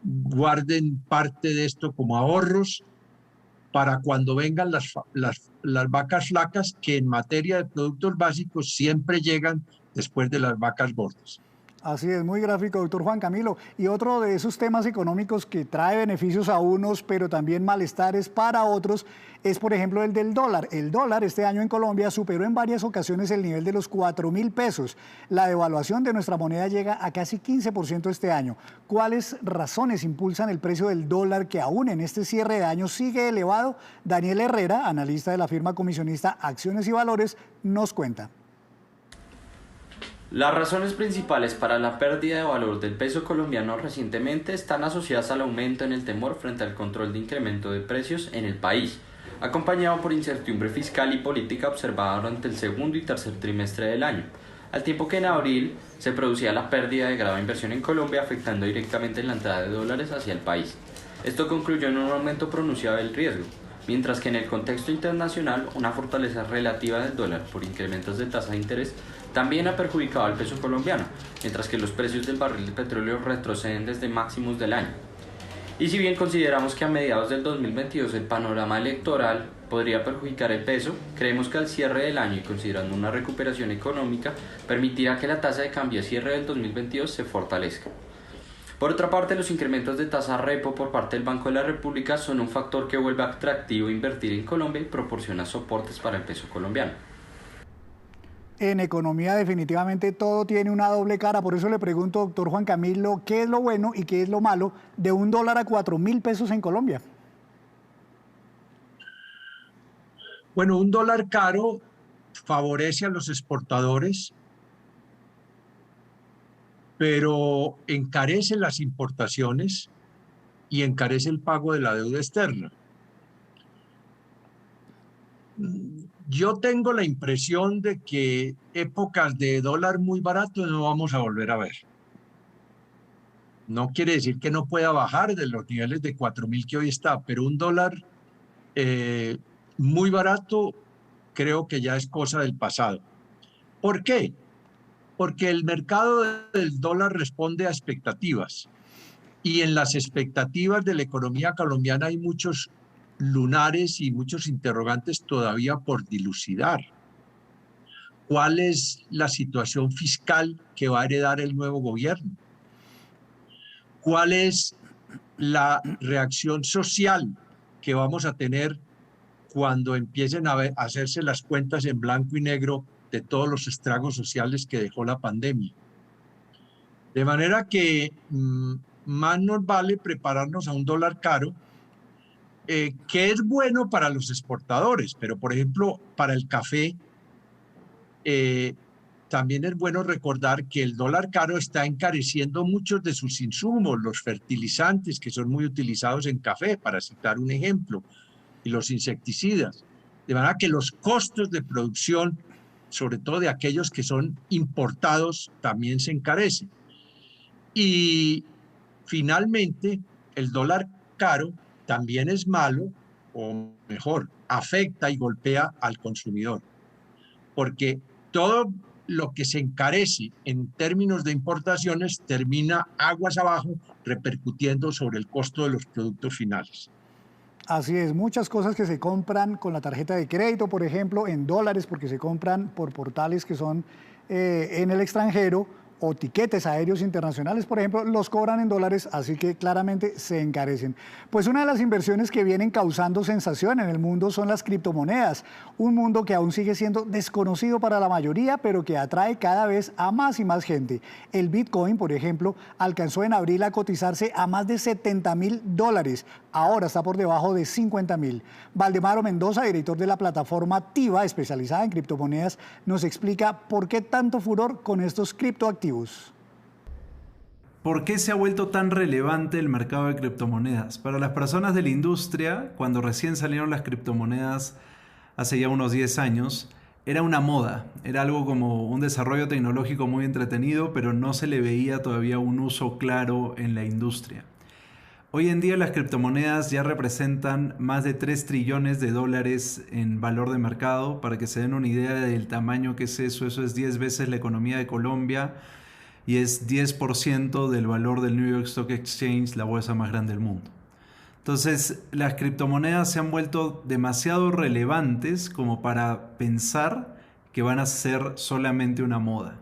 guarden parte de esto como ahorros para cuando vengan las vacas flacas, que en materia de productos básicos siempre llegan después de las vacas gordas. Así es, muy gráfico, doctor Juan Camilo. Y otro de esos temas económicos que trae beneficios a unos, pero también malestares para otros, es por ejemplo el del dólar. El dólar este año en Colombia superó en varias ocasiones el nivel de los 4.000 pesos. La devaluación de nuestra moneda llega a casi 15% este año. ¿Cuáles razones impulsan el precio del dólar que aún en este cierre de año sigue elevado? Daniel Herrera, analista de la firma comisionista Acciones y Valores, nos cuenta. Las razones principales para la pérdida de valor del peso colombiano recientemente están asociadas al aumento en el temor frente al control de incremento de precios en el país, acompañado por incertidumbre fiscal y política observada durante el segundo y tercer trimestre del año, al tiempo que en abril se producía la pérdida de grave inversión en Colombia, afectando directamente la entrada de dólares hacia el país. Esto concluyó en un aumento pronunciado del riesgo, mientras que en el contexto internacional una fortaleza relativa del dólar por incrementos de tasa de interés también ha perjudicado al peso colombiano, mientras que los precios del barril de petróleo retroceden desde máximos del año. Y si bien consideramos que a mediados del 2022 el panorama electoral podría perjudicar el peso, creemos que al cierre del año y considerando una recuperación económica, permitirá que la tasa de cambio a cierre del 2022 se fortalezca. Por otra parte, los incrementos de tasa repo por parte del Banco de la República son un factor que vuelve atractivo invertir en Colombia y proporciona soportes para el peso colombiano. En economía definitivamente todo tiene una doble cara, por eso le pregunto, doctor Juan Camilo, ¿qué es lo bueno y qué es lo malo de $1 a 4.000 pesos en Colombia? Bueno, un dólar caro favorece a los exportadores, pero encarece las importaciones y encarece el pago de la deuda externa. Yo tengo la impresión de que épocas de dólar muy barato no vamos a volver a ver. No quiere decir que no pueda bajar de los niveles de 4.000 que hoy está, pero un dólar muy barato creo que ya es cosa del pasado. ¿Por qué? Porque el mercado del dólar responde a expectativas y en las expectativas de la economía colombiana hay muchos lunares y muchos interrogantes todavía por dilucidar. ¿Cuál es la situación fiscal que va a heredar el nuevo gobierno? ¿Cuál es la reacción social que vamos a tener cuando empiecen a hacerse las cuentas en blanco y negro de todos los estragos sociales que dejó la pandemia? De manera que más nos vale prepararnos a un dólar caro, que es bueno para los exportadores, pero por ejemplo para el café también es bueno recordar que el dólar caro está encareciendo muchos de sus insumos, los fertilizantes que son muy utilizados en café, para citar un ejemplo, y los insecticidas. De manera que los costos de producción, sobre todo de aquellos que son importados, también se encarecen. Y finalmente, el dólar caro también es malo, o mejor, afecta y golpea al consumidor, porque todo lo que se encarece en términos de importaciones termina aguas abajo repercutiendo sobre el costo de los productos finales. Así es, muchas cosas que se compran con la tarjeta de crédito, por ejemplo, en dólares, porque se compran por portales que son en el extranjero, o tiquetes aéreos internacionales, por ejemplo, los cobran en dólares, así que claramente se encarecen. Pues una de las inversiones que vienen causando sensación en el mundo son las criptomonedas, un mundo que aún sigue siendo desconocido para la mayoría, pero que atrae cada vez a más y más gente. El Bitcoin, por ejemplo, alcanzó en abril a cotizarse a más de $70.000, ahora está por debajo de $50.000. Valdemaro Mendoza, director de la plataforma Tiva, especializada en criptomonedas, nos explica por qué tanto furor con estos criptoactivos. ¿Por qué se ha vuelto tan relevante el mercado de criptomonedas? Para las personas de la industria, cuando recién salieron las criptomonedas hace ya unos 10 años, era una moda, era algo como un desarrollo tecnológico muy entretenido, pero no se le veía todavía un uso claro en la industria. Hoy en día las criptomonedas ya representan más de $3 trillones en valor de mercado. Para que se den una idea del tamaño que es eso es 10 veces la economía de Colombia y es 10% del valor del New York Stock Exchange, la bolsa más grande del mundo. Entonces, las criptomonedas se han vuelto demasiado relevantes como para pensar que van a ser solamente una moda.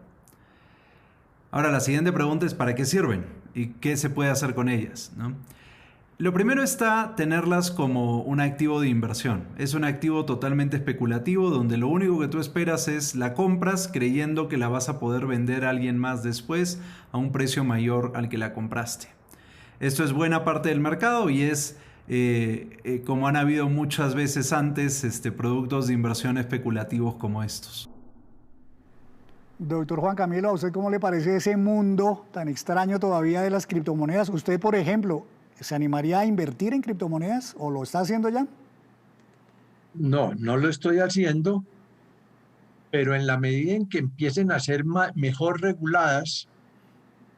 Ahora, la siguiente pregunta es ¿para qué sirven? ¿Y qué se puede hacer con ellas?, ¿no? Lo primero está tenerlas como un activo de inversión. Es un activo totalmente especulativo donde lo único que tú esperas es la compras creyendo que la vas a poder vender a alguien más después a un precio mayor al que la compraste. Esto es buena parte del mercado y es como han habido muchas veces antes productos de inversión especulativos como estos. Doctor Juan Camilo, ¿a usted cómo le parece ese mundo tan extraño todavía de las criptomonedas? Usted, por ejemplo, ¿se animaría a invertir en criptomonedas o lo está haciendo ya? No, no lo estoy haciendo, pero en la medida en que empiecen a ser mejor reguladas,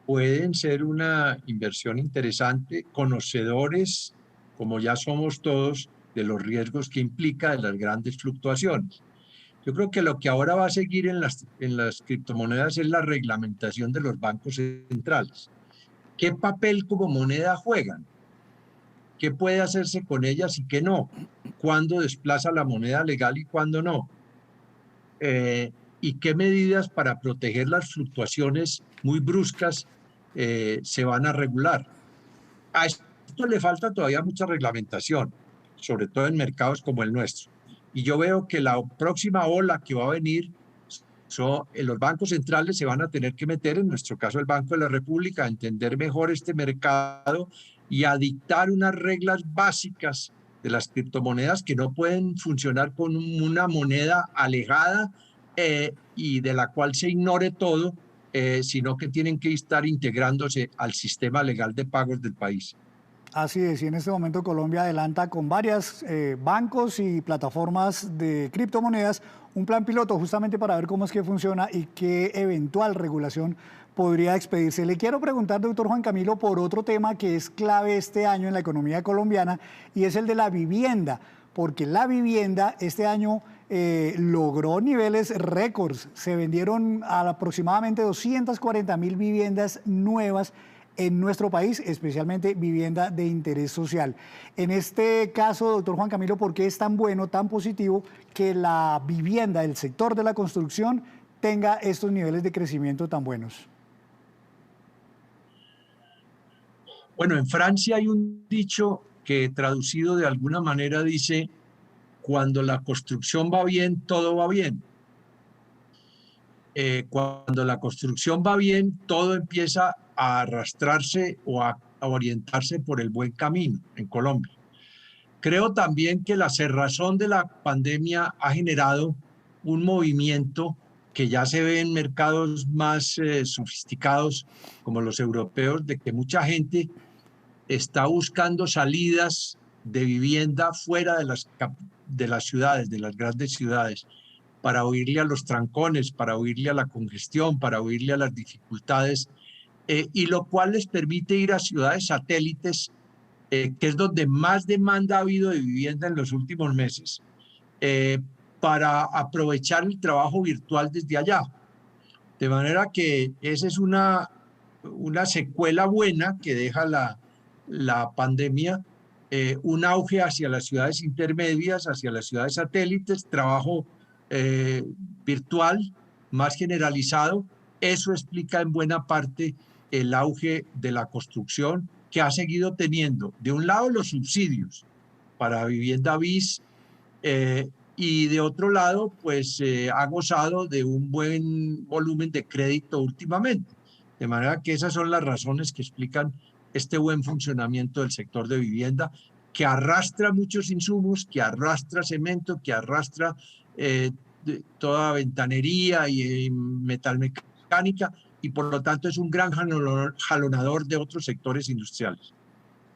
pueden ser una inversión interesante, conocedores, como ya somos todos, de los riesgos que implica de las grandes fluctuaciones. Yo creo que lo que ahora va a seguir en las criptomonedas es la reglamentación de los bancos centrales. ¿Qué papel como moneda juegan? qué puede hacerse con ellas y qué no, cuándo desplaza la moneda legal y cuándo no, y qué medidas para proteger las fluctuaciones muy bruscas se van a regular. A esto le falta todavía mucha reglamentación, sobre todo en mercados como el nuestro. Y yo veo que la próxima ola que va a venir, los bancos centrales se van a tener que meter, en nuestro caso el Banco de la República, a entender mejor este mercado y a dictar unas reglas básicas de las criptomonedas que no pueden funcionar con una moneda alejada y de la cual se ignore todo, sino que tienen que estar integrándose al sistema legal de pagos del país. Así es, y en este momento Colombia adelanta con varios bancos y plataformas de criptomonedas un plan piloto justamente para ver cómo es que funciona y qué eventual regulación podría expedirse. Le quiero preguntar, doctor Juan Camilo, por otro tema que es clave este año en la economía colombiana y es el de la vivienda, porque la vivienda este año logró niveles récords. Se vendieron aproximadamente 240.000 viviendas nuevas en nuestro país, especialmente vivienda de interés social. En este caso, doctor Juan Camilo, ¿por qué es tan bueno, tan positivo que la vivienda, el sector de la construcción, tenga estos niveles de crecimiento tan buenos? Bueno, en Francia hay un dicho que traducido de alguna manera dice: cuando la construcción va bien, todo va bien. Cuando la construcción va bien, todo empieza a arrastrarse o a orientarse por el buen camino en Colombia. Creo también que la cerrazón de la pandemia ha generado un movimiento que ya se ve en mercados más sofisticados como los europeos, de que mucha gente está buscando salidas de vivienda fuera de las ciudades, de las grandes ciudades, para huirle a los trancones, para huirle a la congestión, para huirle a las dificultades, y lo cual les permite ir a ciudades satélites, que es donde más demanda ha habido de vivienda en los últimos meses, para aprovechar el trabajo virtual desde allá. De manera que esa es una secuela buena que deja la pandemia, un auge hacia las ciudades intermedias, hacia las ciudades satélites, trabajo virtual más generalizado. Eso explica en buena parte el auge de la construcción, que ha seguido teniendo, de un lado, los subsidios para vivienda bis, y de otro lado, pues ha gozado de un buen volumen de crédito últimamente. De manera que esas son las razones que explican este buen funcionamiento del sector de vivienda, que arrastra muchos insumos, que arrastra cemento, que arrastra toda ventanería y metalmecánica, y por lo tanto es un gran jalonador de otros sectores industriales.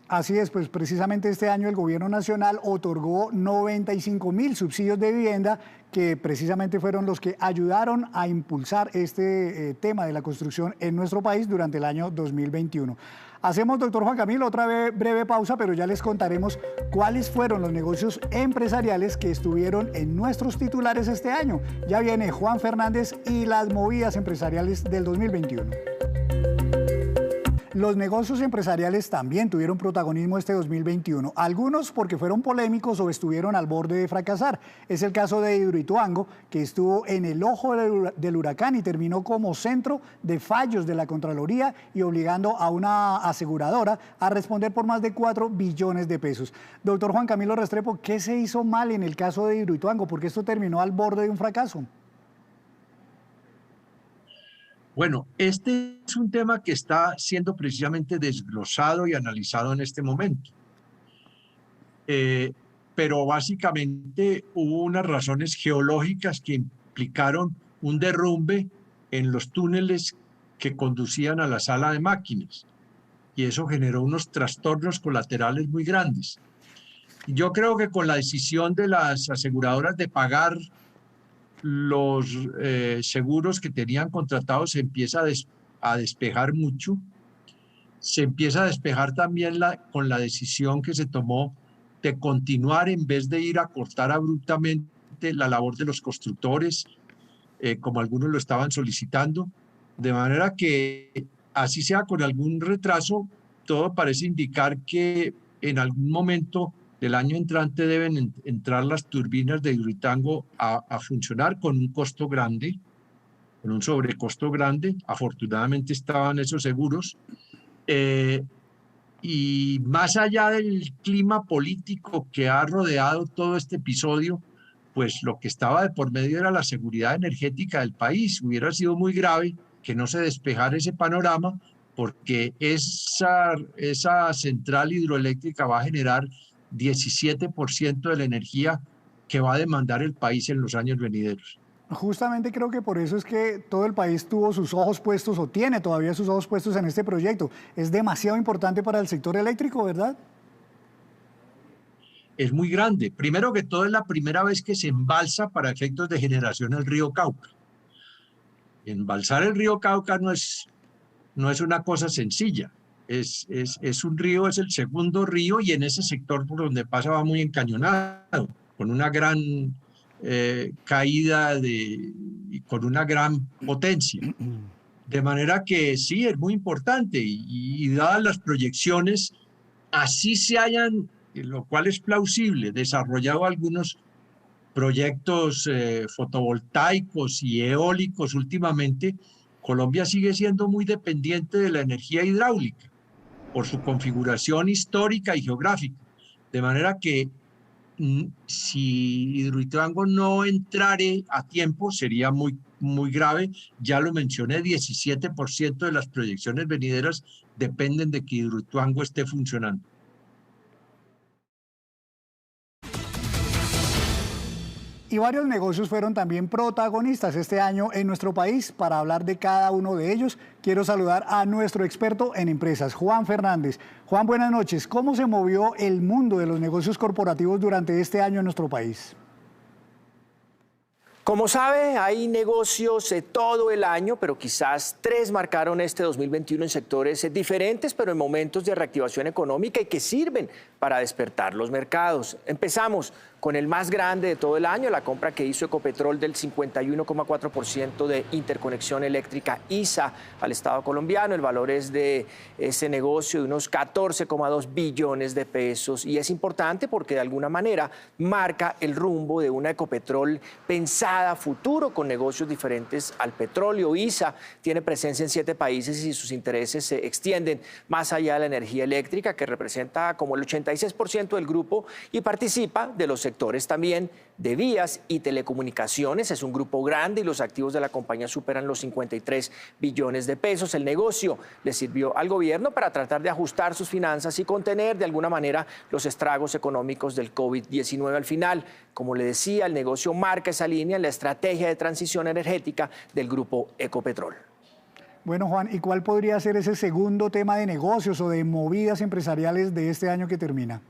Así es, pues precisamente este año el gobierno nacional otorgó 95.000 subsidios de vivienda que precisamente fueron los que ayudaron a impulsar este tema de la construcción en nuestro país durante el año 2021. Hacemos, doctor Juan Camilo, otra breve pausa, pero ya les contaremos cuáles fueron los negocios empresariales que estuvieron en nuestros titulares este año. Ya viene Juan Fernández y las movidas empresariales del 2021. Los negocios empresariales también tuvieron protagonismo este 2021, algunos porque fueron polémicos o estuvieron al borde de fracasar. Es el caso de Hidroituango, que estuvo en el ojo del huracán y terminó como centro de fallos de la Contraloría y obligando a una aseguradora a responder por más de 4 billones de pesos. Doctor Juan Camilo Restrepo, ¿qué se hizo mal en el caso de Hidroituango? ¿Por qué esto terminó al borde de un fracaso? Bueno, este es un tema que está siendo precisamente desglosado y analizado en este momento. Pero básicamente hubo unas razones geológicas que implicaron un derrumbe en los túneles que conducían a la sala de máquinas. Y eso generó unos trastornos colaterales muy grandes. Yo creo que con la decisión de las aseguradoras de pagar los seguros que tenían contratados, se empieza a despejar mucho. Se empieza a despejar también con la decisión que se tomó de continuar en vez de ir a cortar abruptamente la labor de los constructores, como algunos lo estaban solicitando. De manera que, así sea con algún retraso, todo parece indicar que en algún momento del año entrante deben entrar las turbinas de Hidroituango a funcionar con un costo grande, con un sobrecosto grande. Afortunadamente estaban esos seguros. Y más allá del clima político que ha rodeado todo este episodio, pues lo que estaba de por medio era la seguridad energética del país. Hubiera sido muy grave que no se despejara ese panorama, porque esa central hidroeléctrica va a generar 17% de la energía que va a demandar el país en los años venideros. Justamente creo que por eso es que todo el país tuvo sus ojos puestos o tiene todavía sus ojos puestos en este proyecto. Es demasiado importante para el sector eléctrico, ¿verdad? Es muy grande. Primero que todo, es la primera vez que se embalsa para efectos de generación el río Cauca. Embalsar el río Cauca no es una cosa sencilla. Es un río, es el segundo río, y en ese sector por donde pasa va muy encañonado, con una gran caída y con una gran potencia. De manera que sí, es muy importante, y dadas las proyecciones, así se hayan, lo cual es plausible, desarrollado algunos proyectos fotovoltaicos y eólicos últimamente, Colombia sigue siendo muy dependiente de la energía hidráulica por su configuración histórica y geográfica. De manera que si Hidroituango no entrare a tiempo, sería muy, muy grave. Ya lo mencioné, 17% de las proyecciones venideras dependen de que Hidroituango esté funcionando. Y varios negocios fueron también protagonistas este año en nuestro país. Para hablar de cada uno de ellos, quiero saludar a nuestro experto en empresas, Juan Fernández. Juan, buenas noches. ¿Cómo se movió el mundo de los negocios corporativos durante este año en nuestro país? Como sabe, hay negocios todo el año, pero quizás 3 marcaron este 2021 en sectores diferentes, pero en momentos de reactivación económica y que sirven para despertar los mercados. Empezamos con el más grande de todo el año, la compra que hizo Ecopetrol del 51,4% de interconexión eléctrica ISA al Estado colombiano. El valor es de ese negocio de unos 14,2 billones de pesos, y es importante porque de alguna manera marca el rumbo de una Ecopetrol pensada a futuro con negocios diferentes al petróleo. ISA tiene presencia en 7 países y sus intereses se extienden más allá de la energía eléctrica, que representa como el 86% del grupo, y participa de los sectores también de vías y telecomunicaciones. Es un grupo grande y los activos de la compañía superan los 53 billones de pesos. El negocio le sirvió al gobierno para tratar de ajustar sus finanzas y contener de alguna manera los estragos económicos del COVID-19. Al final, como le decía, el negocio marca esa línea en la estrategia de transición energética del grupo Ecopetrol. Bueno, Juan, ¿y cuál podría ser ese segundo tema de negocios o de movidas empresariales de este año que termina?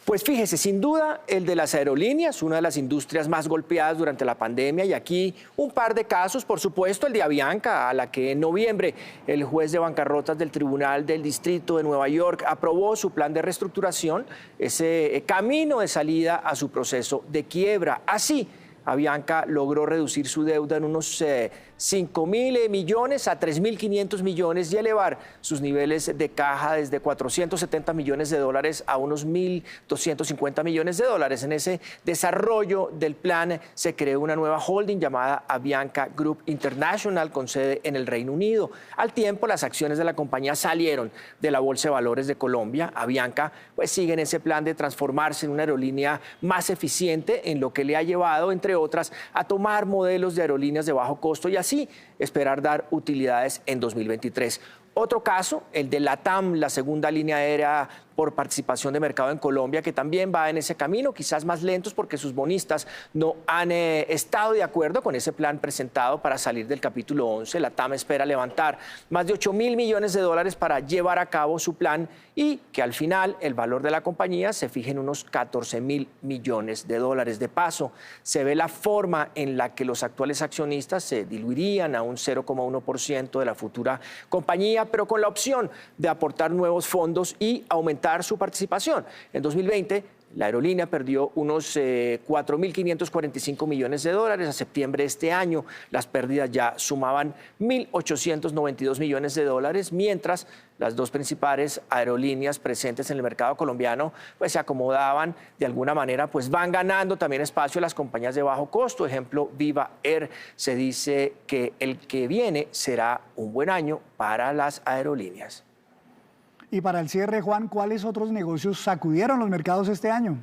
Pues fíjese, sin duda el de las aerolíneas, una de las industrias más golpeadas durante la pandemia, y aquí un par de casos, por supuesto el de Avianca, a la que en noviembre el juez de bancarrotas del Tribunal del Distrito de Nueva York aprobó su plan de reestructuración, ese camino de salida a su proceso de quiebra. Así, Avianca logró reducir su deuda en unos 5.000 millones a 3.500 millones y elevar sus niveles de caja desde 470 millones de dólares a unos 1.250 millones de dólares. En ese desarrollo del plan se creó una nueva holding llamada Avianca Group International con sede en el Reino Unido. Al tiempo, las acciones de la compañía salieron de la Bolsa de Valores de Colombia. Avianca pues sigue en ese plan de transformarse en una aerolínea más eficiente, en lo que le ha llevado, entre otras, a tomar modelos de aerolíneas de bajo costo y así esperar dar utilidades en 2023. Otro caso, el de LATAM, la segunda línea aérea por participación de mercado en Colombia, que también va en ese camino, quizás más lentos porque sus bonistas no han estado de acuerdo con ese plan presentado para salir del capítulo 11. LATAM espera levantar más de 8.000 millones de dólares para llevar a cabo su plan y que al final el valor de la compañía se fije en unos 14.000 millones de dólares. De paso, se ve la forma en la que los actuales accionistas se diluirían a un 0,1% de la futura compañía, pero con la opción de aportar nuevos fondos y aumentar su participación. En 2020, La aerolínea perdió unos 4.545 millones de dólares. A septiembre de este año las pérdidas ya sumaban 1.892 millones de dólares, mientras las dos principales aerolíneas presentes en el mercado colombiano pues se acomodaban de alguna manera, pues van ganando también espacio las compañías de bajo costo. Ejemplo, Viva Air. Se dice que el que viene será un buen año para las aerolíneas. Y para el cierre, Juan, ¿cuáles otros negocios sacudieron los mercados este año?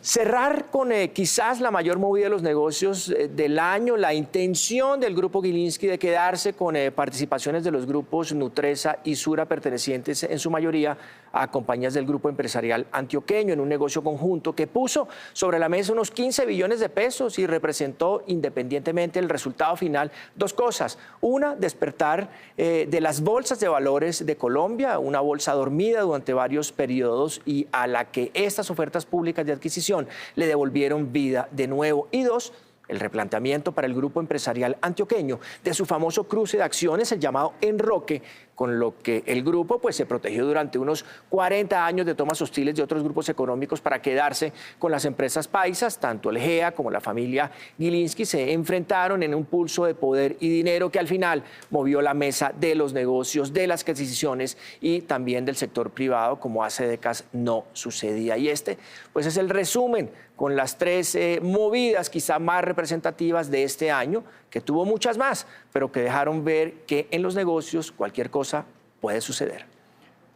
Cerrar con quizás la mayor movida de los negocios del año, la intención del Grupo Gilinski de quedarse con participaciones de los grupos Nutresa y Sura, pertenecientes en su mayoría a compañías del grupo empresarial antioqueño, en un negocio conjunto que puso sobre la mesa unos 15 billones de pesos y representó, independientemente del resultado final, dos cosas. Una, despertar de las bolsas de valores de Colombia, una bolsa dormida durante varios periodos y a la que estas ofertas públicas de adquisición le devolvieron vida de nuevo. Y dos, el replanteamiento para el grupo empresarial antioqueño de su famoso cruce de acciones, el llamado enroque, con lo que el grupo pues, se protegió durante unos 40 años de tomas hostiles de otros grupos económicos para quedarse con las empresas paisas. Tanto el GEA como la familia Gilinski se enfrentaron en un pulso de poder y dinero que al final movió la mesa de los negocios, de las adquisiciones y también del sector privado, como hace décadas no sucedía. Y este pues, es el resumen con las tres movidas quizá más representativas de este año, que tuvo muchas más, pero que dejaron ver que en los negocios cualquier cosa puede suceder.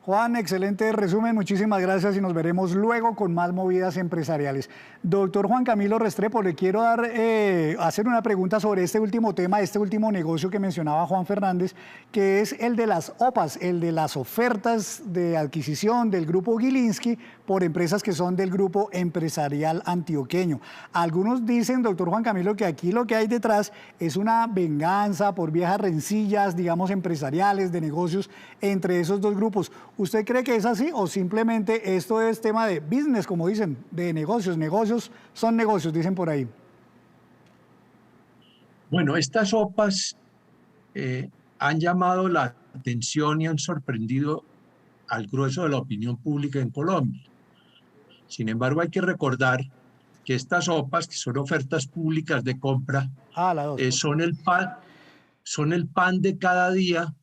Juan, excelente resumen, muchísimas gracias y nos veremos luego con más movidas empresariales. Doctor Juan Camilo Restrepo, le quiero hacer una pregunta sobre este último tema, este último negocio que mencionaba Juan Fernández, que es el de las OPAs, el de las ofertas de adquisición del grupo Gilinski por empresas que son del grupo empresarial antioqueño. Algunos dicen, doctor Juan Camilo, que aquí lo que hay detrás es una venganza por viejas rencillas, digamos, empresariales, de negocios entre esos dos grupos. ¿Usted cree que es así o simplemente esto es tema de business, como dicen, de negocios? Negocios son negocios, dicen por ahí. Bueno, estas OPAs han llamado la atención y han sorprendido al grueso de la opinión pública en Colombia. Sin embargo, hay que recordar que estas OPAs, que son ofertas públicas de compra, son el pan de cada día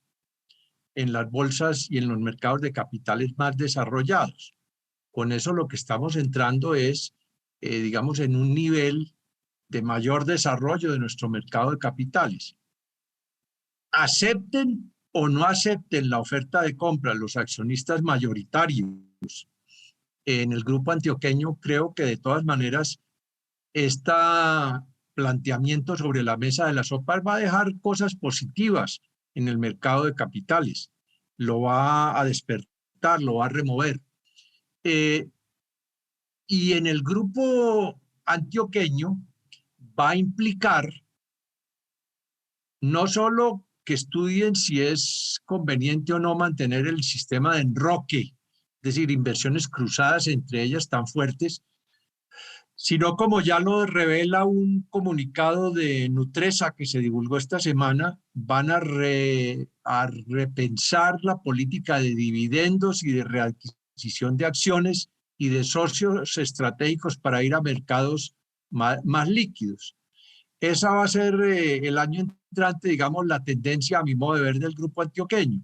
en las bolsas y en los mercados de capitales más desarrollados. Con eso lo que estamos entrando es, digamos, en un nivel de mayor desarrollo de nuestro mercado de capitales. Acepten o no acepten la oferta de compra los accionistas mayoritarios en el grupo antioqueño, creo que de todas maneras este planteamiento sobre la mesa de las OPAs va a dejar cosas positivas en el mercado de capitales, lo va a despertar, lo va a remover. Y en el grupo antioqueño va a implicar no solo que estudien si es conveniente o no mantener el sistema de enroque, es decir, inversiones cruzadas entre ellas tan fuertes, sino como ya lo revela un comunicado de Nutresa que se divulgó esta semana, van a repensar la política de dividendos y de readquisición de acciones y de socios estratégicos para ir a mercados más líquidos. Esa va a ser el año entrante, digamos, la tendencia, a mi modo de ver, del grupo antioqueño,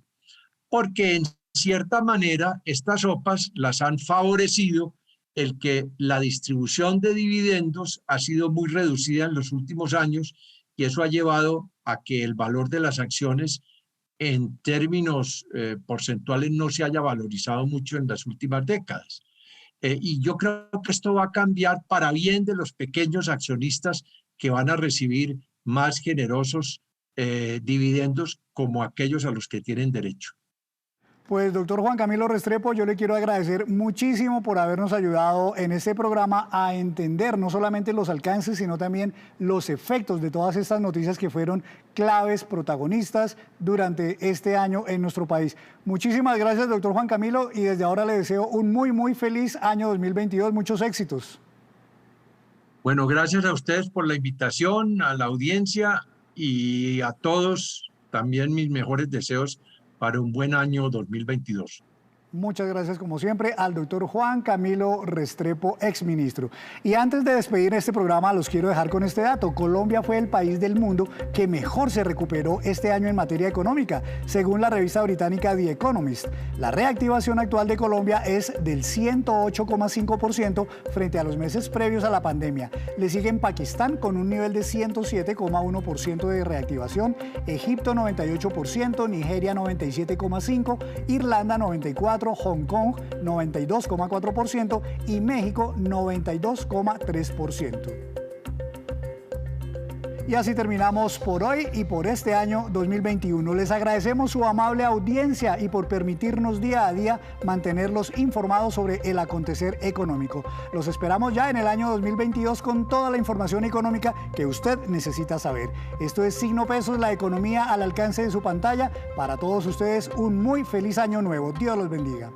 porque en cierta manera estas OPAs las han favorecido el que la distribución de dividendos ha sido muy reducida en los últimos años y eso ha llevado a que el valor de las acciones en términos porcentuales no se haya valorizado mucho en las últimas décadas. Y yo creo que esto va a cambiar para bien de los pequeños accionistas que van a recibir más generosos dividendos como aquellos a los que tienen derecho. Pues doctor Juan Camilo Restrepo, yo le quiero agradecer muchísimo por habernos ayudado en este programa a entender no solamente los alcances, sino también los efectos de todas estas noticias que fueron claves, protagonistas durante este año en nuestro país. Muchísimas gracias, doctor Juan Camilo, y desde ahora le deseo un muy feliz año 2022, muchos éxitos. Bueno, gracias a ustedes por la invitación, a la audiencia y a todos también mis mejores deseos para un buen año 2022. Muchas gracias, como siempre, al doctor Juan Camilo Restrepo, exministro. Y antes de despedir este programa, los quiero dejar con este dato. Colombia fue el país del mundo que mejor se recuperó este año en materia económica, según la revista británica The Economist. La reactivación actual de Colombia es del 108,5% frente a los meses previos a la pandemia. Le siguen Pakistán con un nivel de 107,1% de reactivación, Egipto 98%, Nigeria 97,5%, Irlanda 94%, Hong Kong 92,4% y México 92,3%. Y así terminamos por hoy y por este año 2021. Les agradecemos su amable audiencia y por permitirnos día a día mantenerlos informados sobre el acontecer económico. Los esperamos ya en el año 2022 con toda la información económica que usted necesita saber. Esto es Signo Pesos, la economía al alcance de su pantalla. Para todos ustedes, un muy feliz año nuevo. Dios los bendiga.